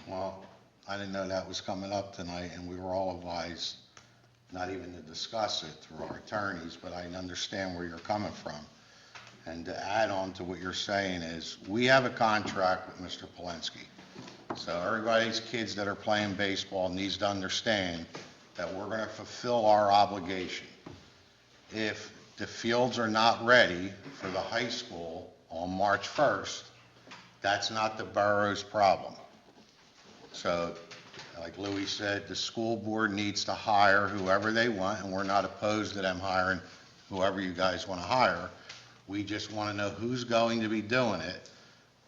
Well, I didn't know that was coming up tonight, and we were all advised not even to discuss it through our attorneys, but I understand where you're coming from. And to add on to what you're saying is, we have a contract with Mr. Polensky. So everybody's kids that are playing baseball needs to understand that we're going to fulfill our obligation. If the fields are not ready for the high school on March 1st, that's not the borough's problem. So, like Louis said, the school board needs to hire whoever they want, and we're not opposed to them hiring whoever you guys want to hire. We just want to know who's going to be doing it,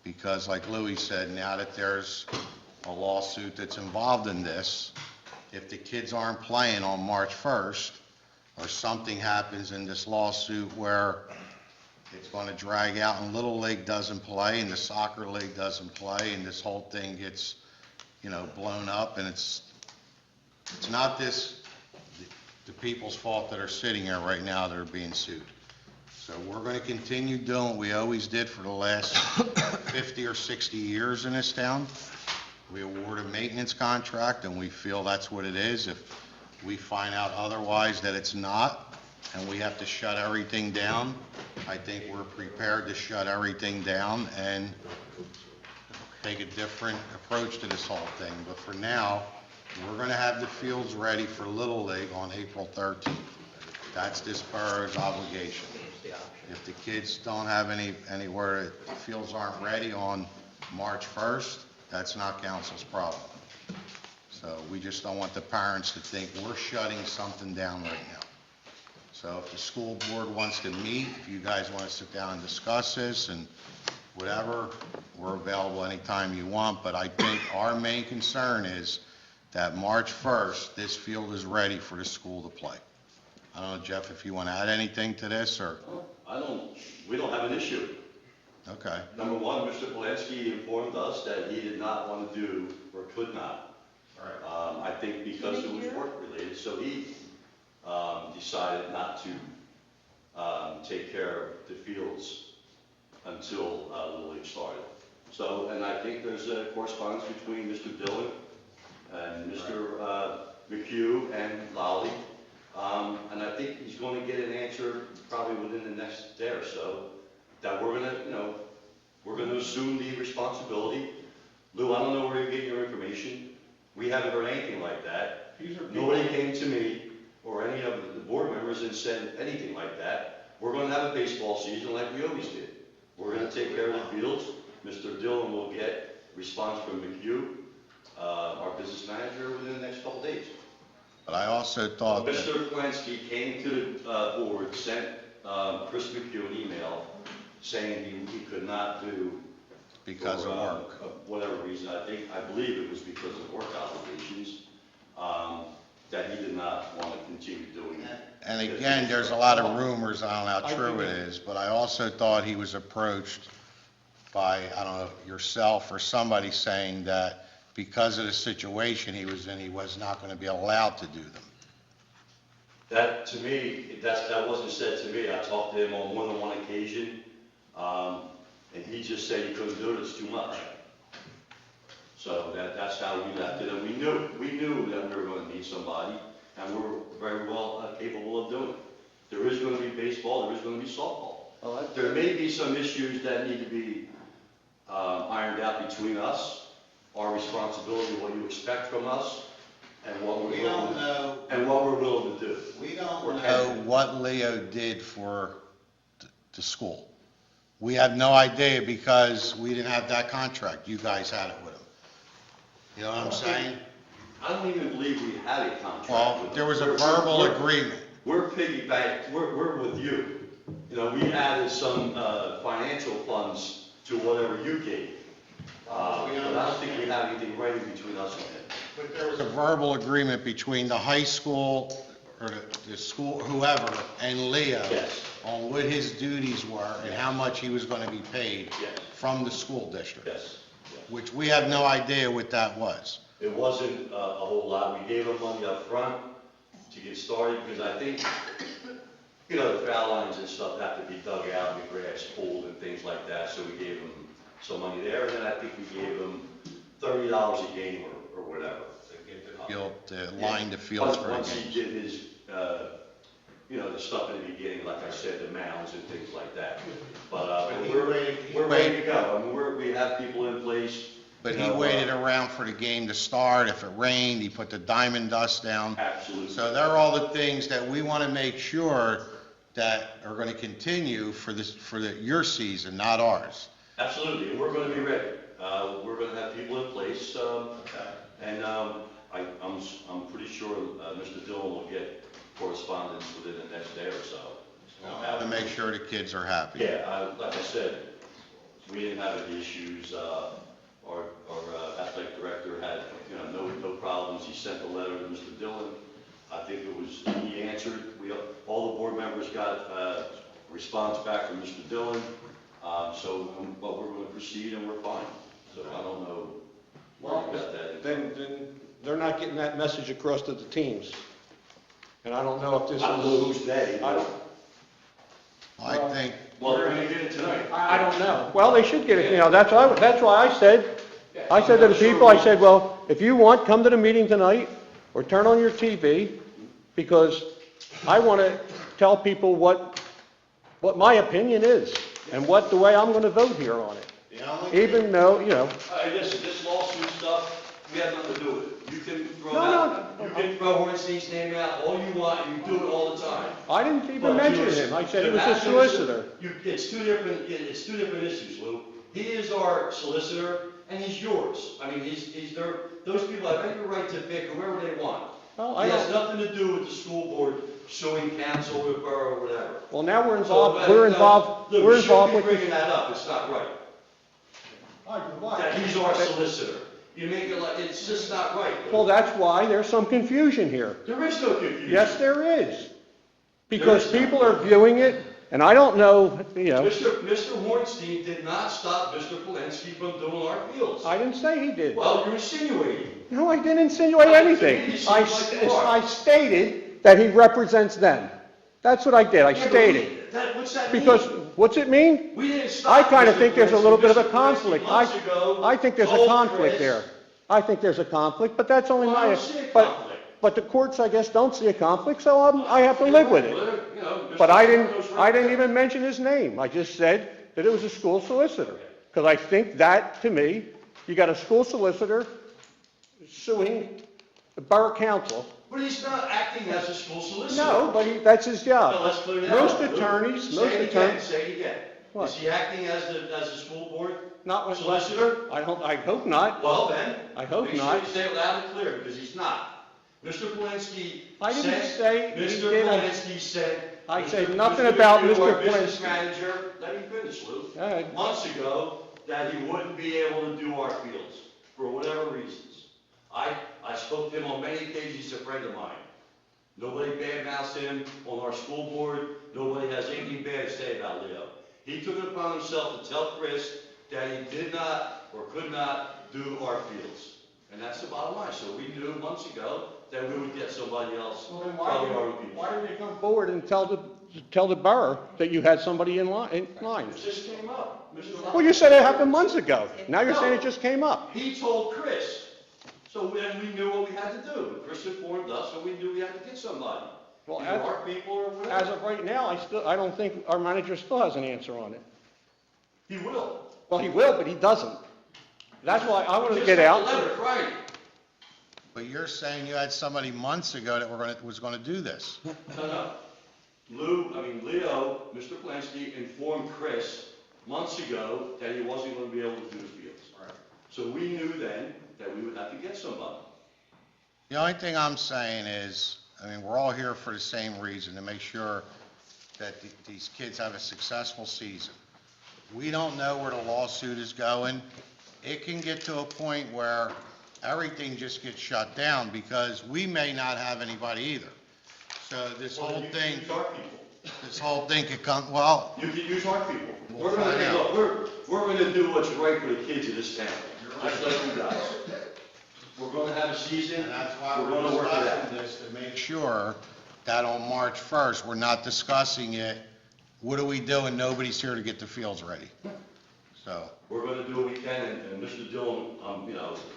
because like Louis said, now that there's a lawsuit that's involved in this, if the kids aren't playing on March 1st, or something happens in this lawsuit where it's going to drag out and Little League doesn't play and the soccer league doesn't play and this whole thing gets, blown up, and it's not the people's fault that are sitting here right now that are being sued. So we're going to continue doing what we always did for the last 50 or 60 years in this town. We award a maintenance contract, and we feel that's what it is. If we find out otherwise that it's not, and we have to shut everything down, I think we're prepared to shut everything down and take a different approach to this whole thing. But for now, we're going to have the fields ready for Little League on April 13th. That's this borough's obligation. If the kids don't have anywhere, the fields aren't ready on March 1st, that's not council's problem. So we just don't want the parents to think we're shutting something down right now. So if the school board wants to meet, if you guys want to sit down and discuss this and whatever, we're available anytime you want. But I think our main concern is that March 1st, this field is ready for the school to play. I don't know, Jeff, if you want to add anything to this, or? We don't have an issue. Okay. Number one, Mr. Polensky informed us that he did not want to do, or could not. I think because it was work-related, so he decided not to take care of the fields until Little League started. So, and I think there's a correspondence between Mr. Dillon and Mr. McHugh and Lolly. And I think he's going to get an answer probably within the next day or so, that we're gonna, we're gonna assume the responsibility. Lou, I don't know where you're getting your information. We haven't heard anything like that. Nobody came to me or any of the board members and said anything like that. We're gonna have a baseball season like we always did. We're gonna take care of the fields. Mr. Dillon will get a response from McHugh, our business manager, within the next couple days. But I also thought that, Mr. Polensky came to the board, sent Chris McHugh an email saying he could not do. because of work. Whatever reason, I believe it was because of work obligations, that he did not want to continue doing it. And again, there's a lot of rumors, I don't know how true it is, but I also thought he was approached by, I don't know, yourself or somebody saying that because of the situation he was in, he was not going to be allowed to do them. That, to me, that wasn't said to me. I talked to him on more than one occasion, and he just said he couldn't do it, it's too much. So that's how we left it, and we knew that we were going to need somebody, and we're very well capable of doing it. There is going to be baseball, there is going to be softball. There may be some issues that need to be ironed out between us, our responsibility, what you expect from us, and what we're willing to do. We don't know what Leo did for the school. We have no idea because we didn't have that contract. You guys had it with him. You know what I'm saying? I don't even believe we had a contract Well, with them. there was a verbal agreement. We're piggyback, we're with you. We added some financial funds to whatever you gave. But I don't think we have anything writing between us and him. But there was a verbal agreement between the high school, or the school, whoever, and Leo Yes. on what his duties were and how much he was going to be paid Yes. from the school district, Yes. which we have no idea what that was. It wasn't a whole lot. We gave them money up front to get started, because I think, the foul lines and stuff have to be dug out, and the grass pulled and things like that, so we gave them some money there, and then I think we gave them $30 a game or whatever. Line the fields for a Once game. he did his, the stuff in the beginning, like I said, the mounds and things like that. But we're ready to go. I mean, we have people in place. But he waited around for the game to start. If it rained, he put the diamond dust down. Absolutely. So there are all the things that we want to make sure that are going to continue for your season, not ours. Absolutely, and we're going to be ready. We're going to have people in place, and I'm pretty sure Mr. Dillon will get correspondence within the next day or so. To make sure the kids are happy. Yeah, like I said, we didn't have any issues. Our athletic director had, no problems. He sent a letter to Mr. Dillon. I think he answered. All the board members got a response back from Mr. Dillon. But we're going to proceed and we're fine. So I don't know where you got that. Then they're not getting that message across to the teams. And I don't know if this is. I don't know who's they. I think, Well, they're going to get it tonight. I don't know. Well, they should get it, that's why I said to the people, I said, well, if you want, come to the meeting tonight, or turn on your TV, because I want to tell people what my opinion is, and the way I'm going to vote here on it. Even though, This lawsuit stuff, we have nothing to do with it. You can throw No. Hornstein's name out all you want, you do it all the time. I didn't even mention him. I said he was a solicitor. It's two different issues, Lou. He is our solicitor, and he's yours. I mean, those people have every right to pick whoever they want. Well, It has nothing to do with the school board suing council or borough or whatever. Well, now we're So, involved, we're involved Lou, with you shouldn't be the... bringing that up, it's not right. That he's our solicitor. You make it like, it's just not right. Well, that's why there's some confusion here. There is no confusion. Yes, there is. Because people are viewing it, and I don't know, Mr. Hornstein did not stop Mr. Polensky from doing our fields. I didn't say he did. Well, you're insinuating. No, I didn't insinuate anything. I stated that he represents them. That's what I did, I stated. What's that mean? Because, what's it mean? We didn't stop. I kind of Mr. think there's a Blinsky. little bit of a Mr. Blinsky conflict. months ago I think there's a told conflict Chris- there. I think there's a conflict, but that's only Well, I my, don't see a but, conflict. but the courts, I guess, don't see a conflict, so I have to live with it. You know, Mr. But I Sarno's right didn't there. even mention his name. I just said that it was a school solicitor. Because I think that, to me, you got a school solicitor suing the borough council. But he's not acting as a school solicitor. No, but that's his job. No, let's clear that Most up. attorneys, Say most it again, attorneys, say it again. What? Is he acting as the school board not with, solicitor? I hope not. Well, then. I hope Make sure not. you say it loud and clear, because he's not. Mr. Blinsky I didn't said, say he Mr. did. Blinsky said. I Mr. said nothing Mr. about McHugh, Mr. our business Blinsky. manager, let me finish, Lou. All right. Months ago, that he wouldn't be able to do our fields, for whatever reasons. I spoke to him on many occasions, he's a friend of mine. Nobody badmouths him on our school board, nobody has anything bad to say about Leo. He took it upon himself to tell Chris that he did not or could not do our fields. And that's the bottom line, so we knew months ago that we would get somebody else. Well, then probably our own people. why didn't you come forward and tell the borough that you had somebody in line? It just came up, Mr. Well, you said it happened months ago. Now you're saying it just came up. He told Chris, so then we knew what we had to do. Chris informed us, so we knew we had to get somebody. Well, Either our people or whatever. As of right now, I don't think our manager still has an answer on it. He will. Well, he will, but he doesn't. That's why I want to Just get got out. the letter, right. But you're saying you had somebody months ago that was gonna do this. No. Leo, Mr. Blinsky informed Chris months ago that he wasn't gonna be able to do the fields. Right. So we knew then that we would have to get somebody. The only thing I'm saying is, we're all here for the same reason, to make sure that these kids have a successful season. We don't know where the lawsuit is going. It can get to a point where everything just gets shut down, because we may not have anybody either. So this Well, whole you thing, can use our people. could come, well, You can use our people. We'll find out. We're gonna do what's right for the kids of this town, just like you guys. We're gonna have a season, and that's why we're we're gonna work it out. discussing this, to make sure that on March 1st, we're not discussing it, what do we do, and nobody's here to get the fields ready. So, We're gonna do what we can, and Mr. Dillon,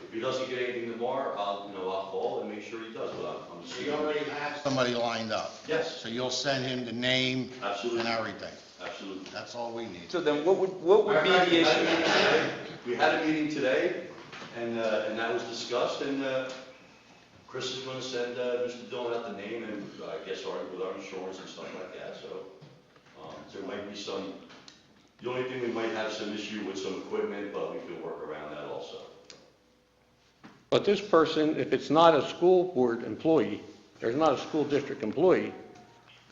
if he doesn't get anything tomorrow, I'll call and make sure he does, but I'm just. we already have somebody lined up. Yes, So you'll send him the name absolutely, and everything. absolutely. That's all we need. So then what would be the issue? We had a meeting today, and that was discussed, and Chris is gonna send Mr. Dillon out the name, and I guess with our insurance and stuff like that, so there might be some, the only thing, we might have some issue with some equipment, but we can work around that also. But this person, if it's not a school board employee, there's not a school district employee,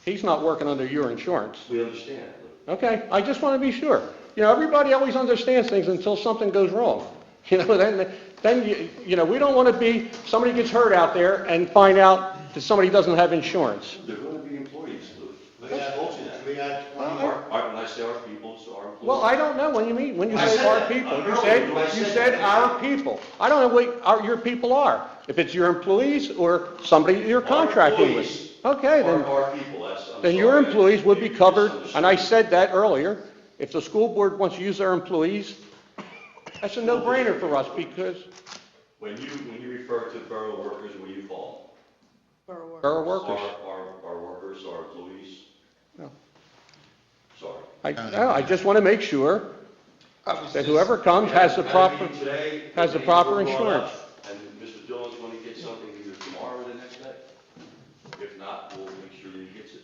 he's not working under your insurance. We understand. Okay, I just want to be sure. Everybody always understands things until something goes wrong. Then we don't want to be, somebody gets hurt out there and find out that somebody doesn't have insurance. They're gonna be employees, Lou. I told you that. When I say our people, it's our employees. Well, I don't know when you I say said our that. people. You Earlier, I said said that. our people. I don't know what your people are. If it's your employees or somebody you're contracting with. employees Okay, then. Our people, I'm Then your sorry. employees would be You covered, misunderstood. and I said that earlier. If the school board wants to use their employees, that's a no-brainer for us, because When you refer to borough workers, what do you call borough workers. Our workers, our employees? No. Sorry. I just want to make sure that whoever comes has the Had a proper, meeting today, has the names proper were brought insurance. up, and Mr. Dillon's going to get something either tomorrow or the next day. If not, we'll make sure that he gets it.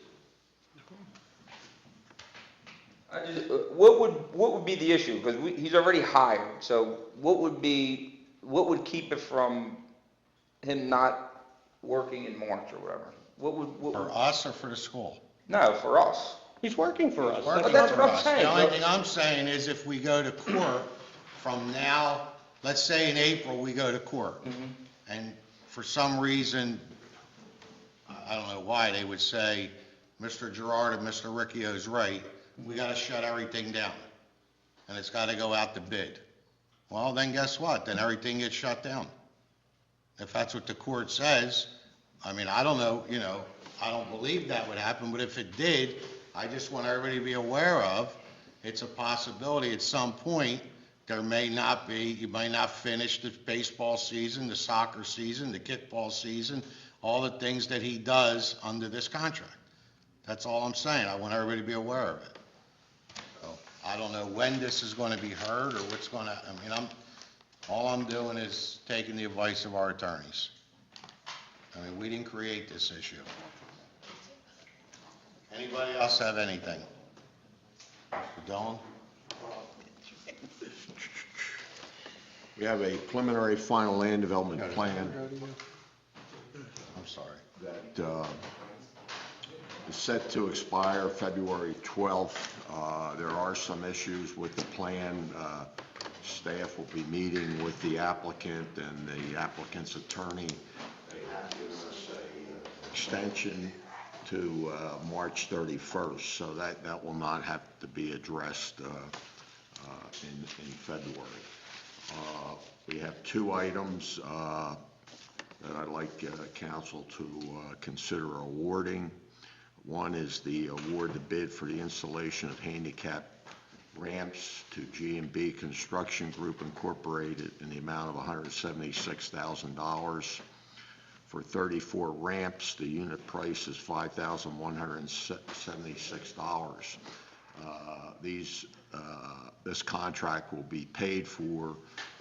What would be the issue? Because he's already hired, so what would keep it from him not working in March or whatever? For us or for the school? No, for us. He's working for us. Working That's for what I'm us. saying. The only thing I'm saying is, if we go to court from now, let's say in April, we go to court, and for some reason, I don't know why, they would say, Mr. Gerard and Mr. Ricchio's right, we gotta shut everything down, and it's gotta go out to bid. Well, then guess what? Then everything gets shut down. If that's what the court says, I don't know, I don't believe that would happen, but if it did, I just want everybody to be aware of, it's a possibility at some point, there may not be, you might not finish the baseball season, the soccer season, the kickball season, all the things that he does under this contract. That's all I'm saying. I want everybody to be aware of it. So, I don't know when this is going to be heard or what's going to, I mean, all I'm doing is taking the advice of our attorneys. I mean, we didn't create this issue. Anybody else have anything? Mr. Dillon? We have a preliminary final land development plan I'm sorry. that is set to expire February 12th. There are some issues with the plan. Staff will be meeting with the applicant and the applicant's attorney. They have given us an extension to March 31st, so that will not have to be addressed in February. We have two items that I'd like council to consider awarding. One is the award the bid for the installation of handicap ramps to G&B Construction Group Incorporated in the amount of $176,000. For 34 ramps, the unit price is $5,176. This contract will be paid for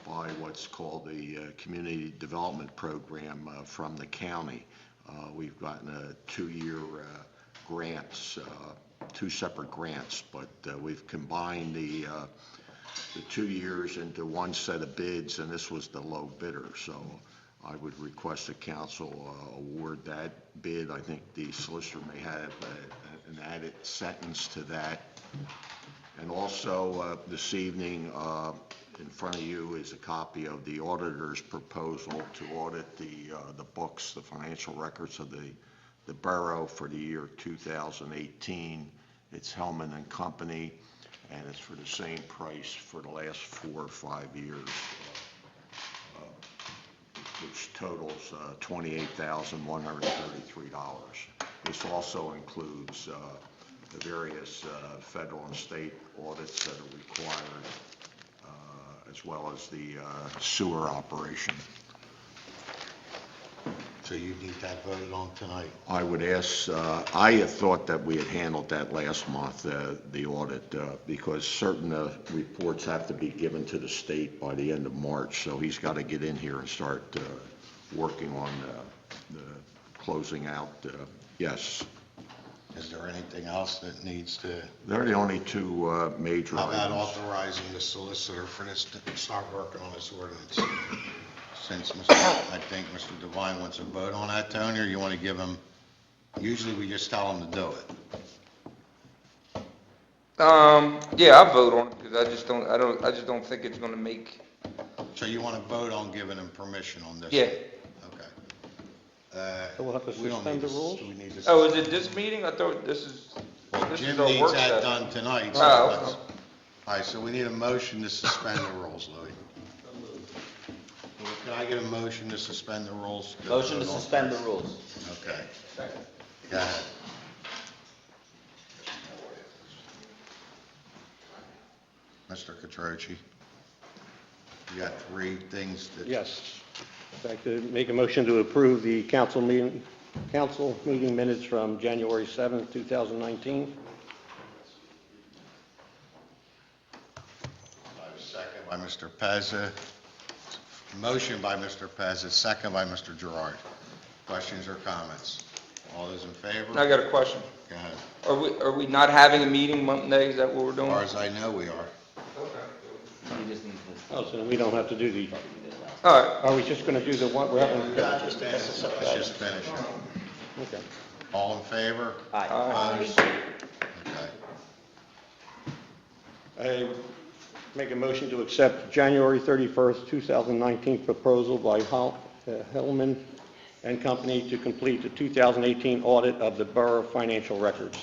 by what's called the Community Development Program from the county. We've gotten a 2-year grants, 2 separate grants, but we've combined the 2 years into one set of bids, and this was the low bidder. So I would request the council award that bid. I think the solicitor may have an added sentence to that. And also, this evening, in front of you is a copy of the auditor's proposal to audit the books, the financial records of the borough for the year 2018. It's Hellman and Company, and it's for the same price for the last 4 or 5 years, which totals $28,133. This also includes the various federal and state audits that are required, as well as the sewer operation. So you need that voted on tonight? I would ask, I had thought that we had handled that last month, the audit, because certain reports have to be given to the state by the end of March, so he's got to get in here and start working on the closing out, yes. Is there anything else that needs to? They're the only two major How about items. authorizing the solicitor for this to start working on this ordinance? Since I think Mr. Devine wants a vote on that, Tony, or you want to give him, usually we just tell him to do it. Yeah, I vote on it, because I just don't think it's gonna make, So you want to vote on giving him permission on this? yeah. Okay. So we'll have to We don't suspend need the rules? we need to Oh, is it this meeting? I thought this is Well, this Jim is our needs work that session. done tonight, so Oh, let's, okay. all right, so we need a motion to suspend the rules, Louis. Can I get a motion to suspend the rules? Motion to suspend the rules. Okay. Go ahead. Mr. Catroci, you got 3 things that. Yes. I'd like to make a motion to approve the council meeting minutes from January 7th, 2019. Second by Mr. Pezza. Motion by Mr. Pezza, second by Mr. Gerard. Questions or comments? All those in favor? I got a question. Go ahead. Are we not having a meeting Monday? Is that what we're As doing? far as I know, we are. Oh, so we don't have to do the, All right. are we just going to do the one, we're having, Let's just finish it. okay. All in favor? Aye. Opposed? Okay. I make a motion to accept January 31st, 2019 proposal by Hellman and Company to complete the 2018 audit of the borough financial records.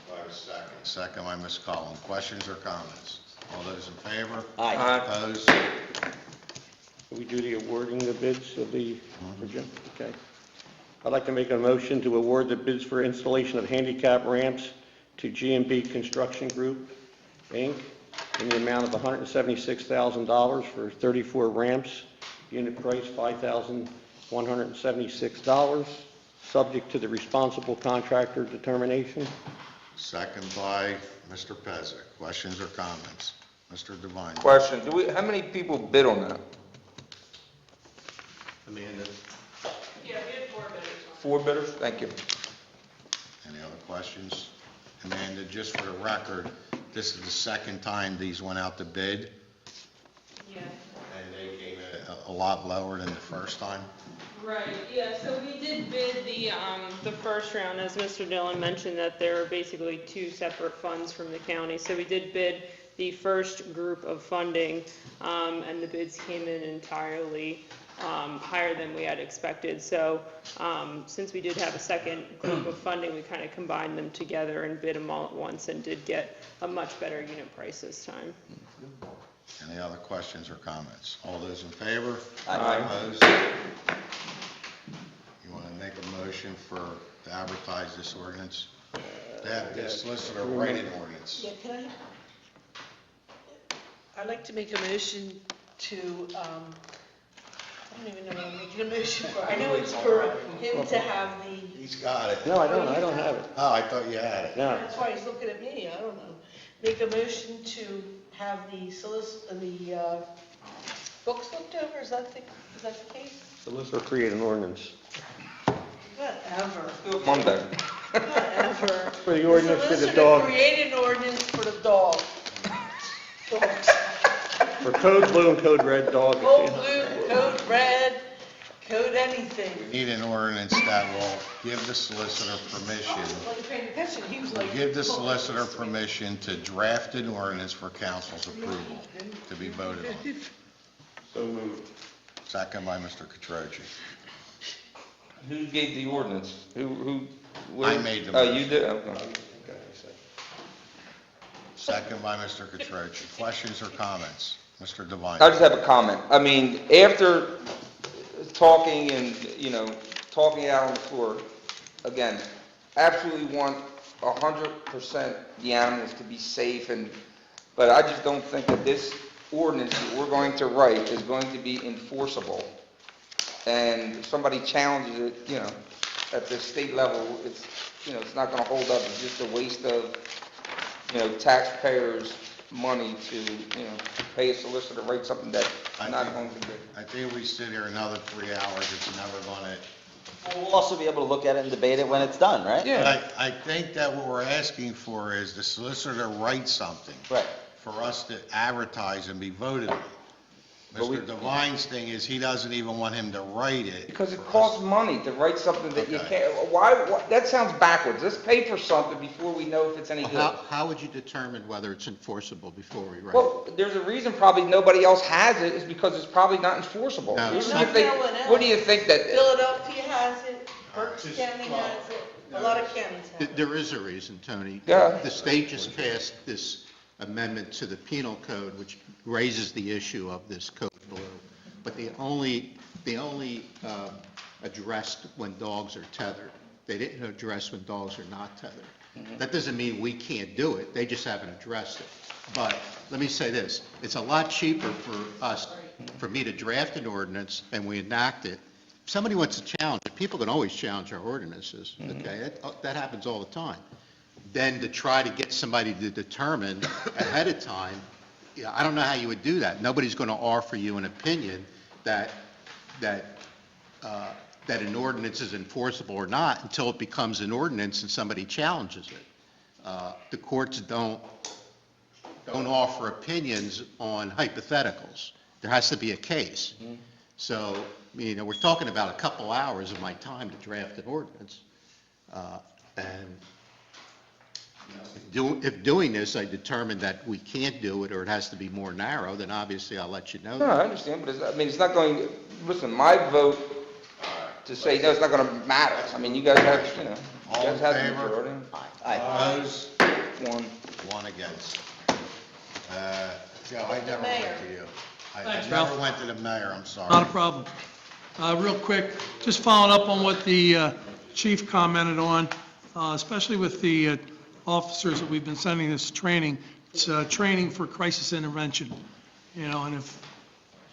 Do I have a second? Second by Ms. Cullen. Questions or comments? All those in favor? Aye. Opposed? Can we do the awarding the bids of the, for Jim? Okay. I'd like to make a motion to award the bids for installation of handicap ramps to G&B Construction Group, Inc., in the amount of $176,000 for 34 ramps, unit price $5,176, subject to the responsible contractor determination. Second by Mr. Pezzik. Questions or comments? Mr. Devine. Question, how many people bid on that? Amanda? Yeah, we had 4 bidders. 4 bidders? Thank you. Any other questions? Amanda, just for the record, this is the second time these went out to bid, Yeah. and they came in a lot lower than the first time. Right, yeah, so we did bid the first round, as Mr. Dillon mentioned, that there were basically 2 separate funds from the county. So we did bid the first group of funding, and the bids came in entirely higher than we had expected. So since we did have a second group of funding, we kind of combined them together and bid them all at once and did get a much better unit price this time. Any other questions or comments? All those in favor? Aye. Opposed? You want to make a motion to advertise this ordinance? To have the solicitor write an ordinance? Yeah, can I'd like to make a motion to, I don't even know what I'm making a motion for. I know it's for him to have the, He's got it. No, I don't have it. Oh, I thought you had it. No. that's why he's looking at me, I don't know. Make a motion to have the books looked over, is that the case? So let's create an ordinance. Whatever, Monday. whatever. For the ordinance for the Solicitor dog, create an ordinance for the dog. Dogs. for code blue and code red dog. Code blue, code red, code anything. We need an ordinance that will give the solicitor permission, Like paying attention, he was like. give the solicitor permission to draft an ordinance for council's approval to be voted on. So moved. Second by Mr. Catroci. Who gave the ordinance? Who? I made the Oh, motion. you did? Okay. Second by Mr. Catroci. Questions or comments? Mr. Devine. I just have a comment. I mean, after talking and, talking out on the floor, again, absolutely want 100% the animals to be safe but I just don't think that this ordinance that we're going to write is going to be enforceable. And if somebody challenges it, at the state level, it's not gonna hold up. It's just a waste of, taxpayers' money to, pay a solicitor to write something that's not going to be. I think we sit here another 3 hours, it's never gonna. We'll also be able to look at it and debate it when it's done, right? But I think that what we're asking for is the solicitor write something. Right. For us to advertise and be voted on. Mr. Devine's thing is he doesn't even want him to write it. Because it costs money to write something that you Okay. can't, why, that sounds backwards. Let's pay for something before we know if it's any good. How would you determine whether it's enforceable before we write it? Well, there's a reason probably nobody else has it, is because it's probably not enforceable. No, it's What do you not. think- No one else. What do you think that, Philadelphia has it, Berks County has it, a lot of counties have it. There is a reason, Tony. Yeah. The state just passed this amendment to the penal code, which raises the issue of this code blue. But they only addressed when dogs are tethered. They didn't address when dogs are not tethered. That doesn't mean we can't do it, they just haven't addressed it. But let me say this, it's a lot cheaper for me to draft an ordinance and we enact it. If somebody wants to challenge it, people can always challenge our ordinances, okay? That happens all the time. Then to try to get somebody to determine ahead of time, I don't know how you would do that. Nobody's going to offer you an opinion that an ordinance is enforceable or not until it becomes an ordinance and somebody challenges it. The courts don't offer opinions on hypotheticals. There has to be a case. So, we're talking about a couple hours of my time to draft an ordinance. If doing this, I determine that we can't do it, or it has to be more narrow, then obviously I'll let you know. no, I understand, but it's not going, listen, my vote to say no, it's not gonna matter. I mean, you guys have, you All in guys have the favor? majority. Opposed? One. One against. Joe, I never Mayor. went to you. I Thanks, never Ralph. went to the mayor, I'm sorry. Not a problem. Real quick, just following up on what the chief commented on, especially with the officers that we've been sending this training. It's training for crisis intervention, and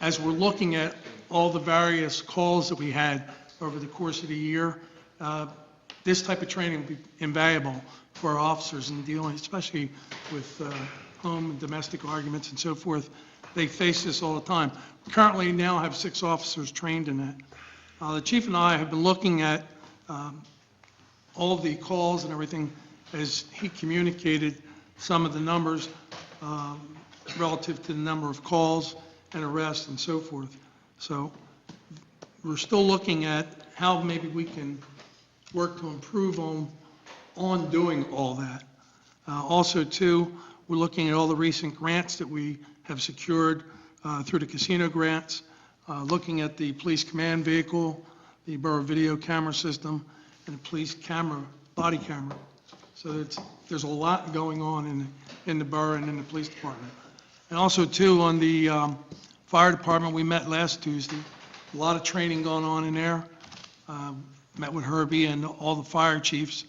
as we're looking at all the various calls that we had over the course of the year, this type of training would be invaluable for our officers in dealing, especially with home and domestic arguments and so forth. They face this all the time. We currently now have 6 officers trained in that. The chief and I have been looking at all of the calls and everything as he communicated some of the numbers relative to the number of calls and arrests and so forth. So we're still looking at how maybe we can work to improve on doing all that. Also, too, we're looking at all the recent grants that we have secured through the casino grants, looking at the police command vehicle, the borough video camera system, and the police camera, body camera. So there's a lot going on in the borough and in the police department. And also, too, on the fire department, we met last Tuesday. A lot of training going on in there. Met with Herbie and all the fire chiefs.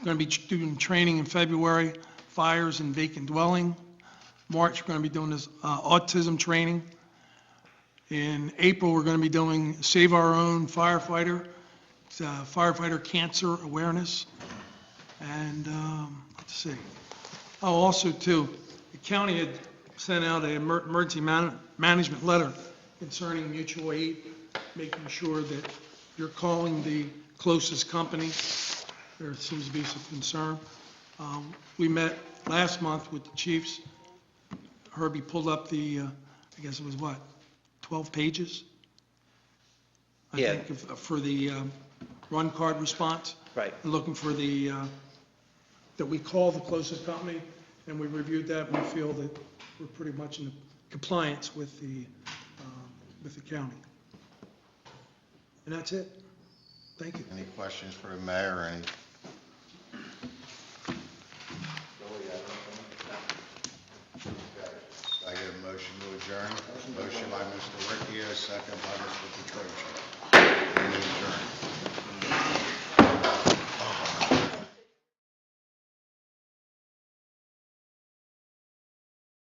Going to be doing training in February, fires and vacant dwelling. March, we're going to be doing this autism training. In April, we're going to be doing Save Our Own Firefighter. It's firefighter cancer awareness. And let's see. Oh, also, too, the county had sent out an emergency management letter concerning mutual aid, making sure that you're calling the closest company. There seems to be some concern. We met last month with the chiefs. Herbie pulled up the, I guess it was what, 12 pages? I Yeah. think for the run card response. Right. And looking for the, that we call the closest company, and we reviewed that, and we feel that we're pretty much in compliance with the county. And that's it. Thank you. Any questions for the mayor or any? I get a motion to adjourn. Motion by Mr. Ricchio, second by Mr. Petrucci.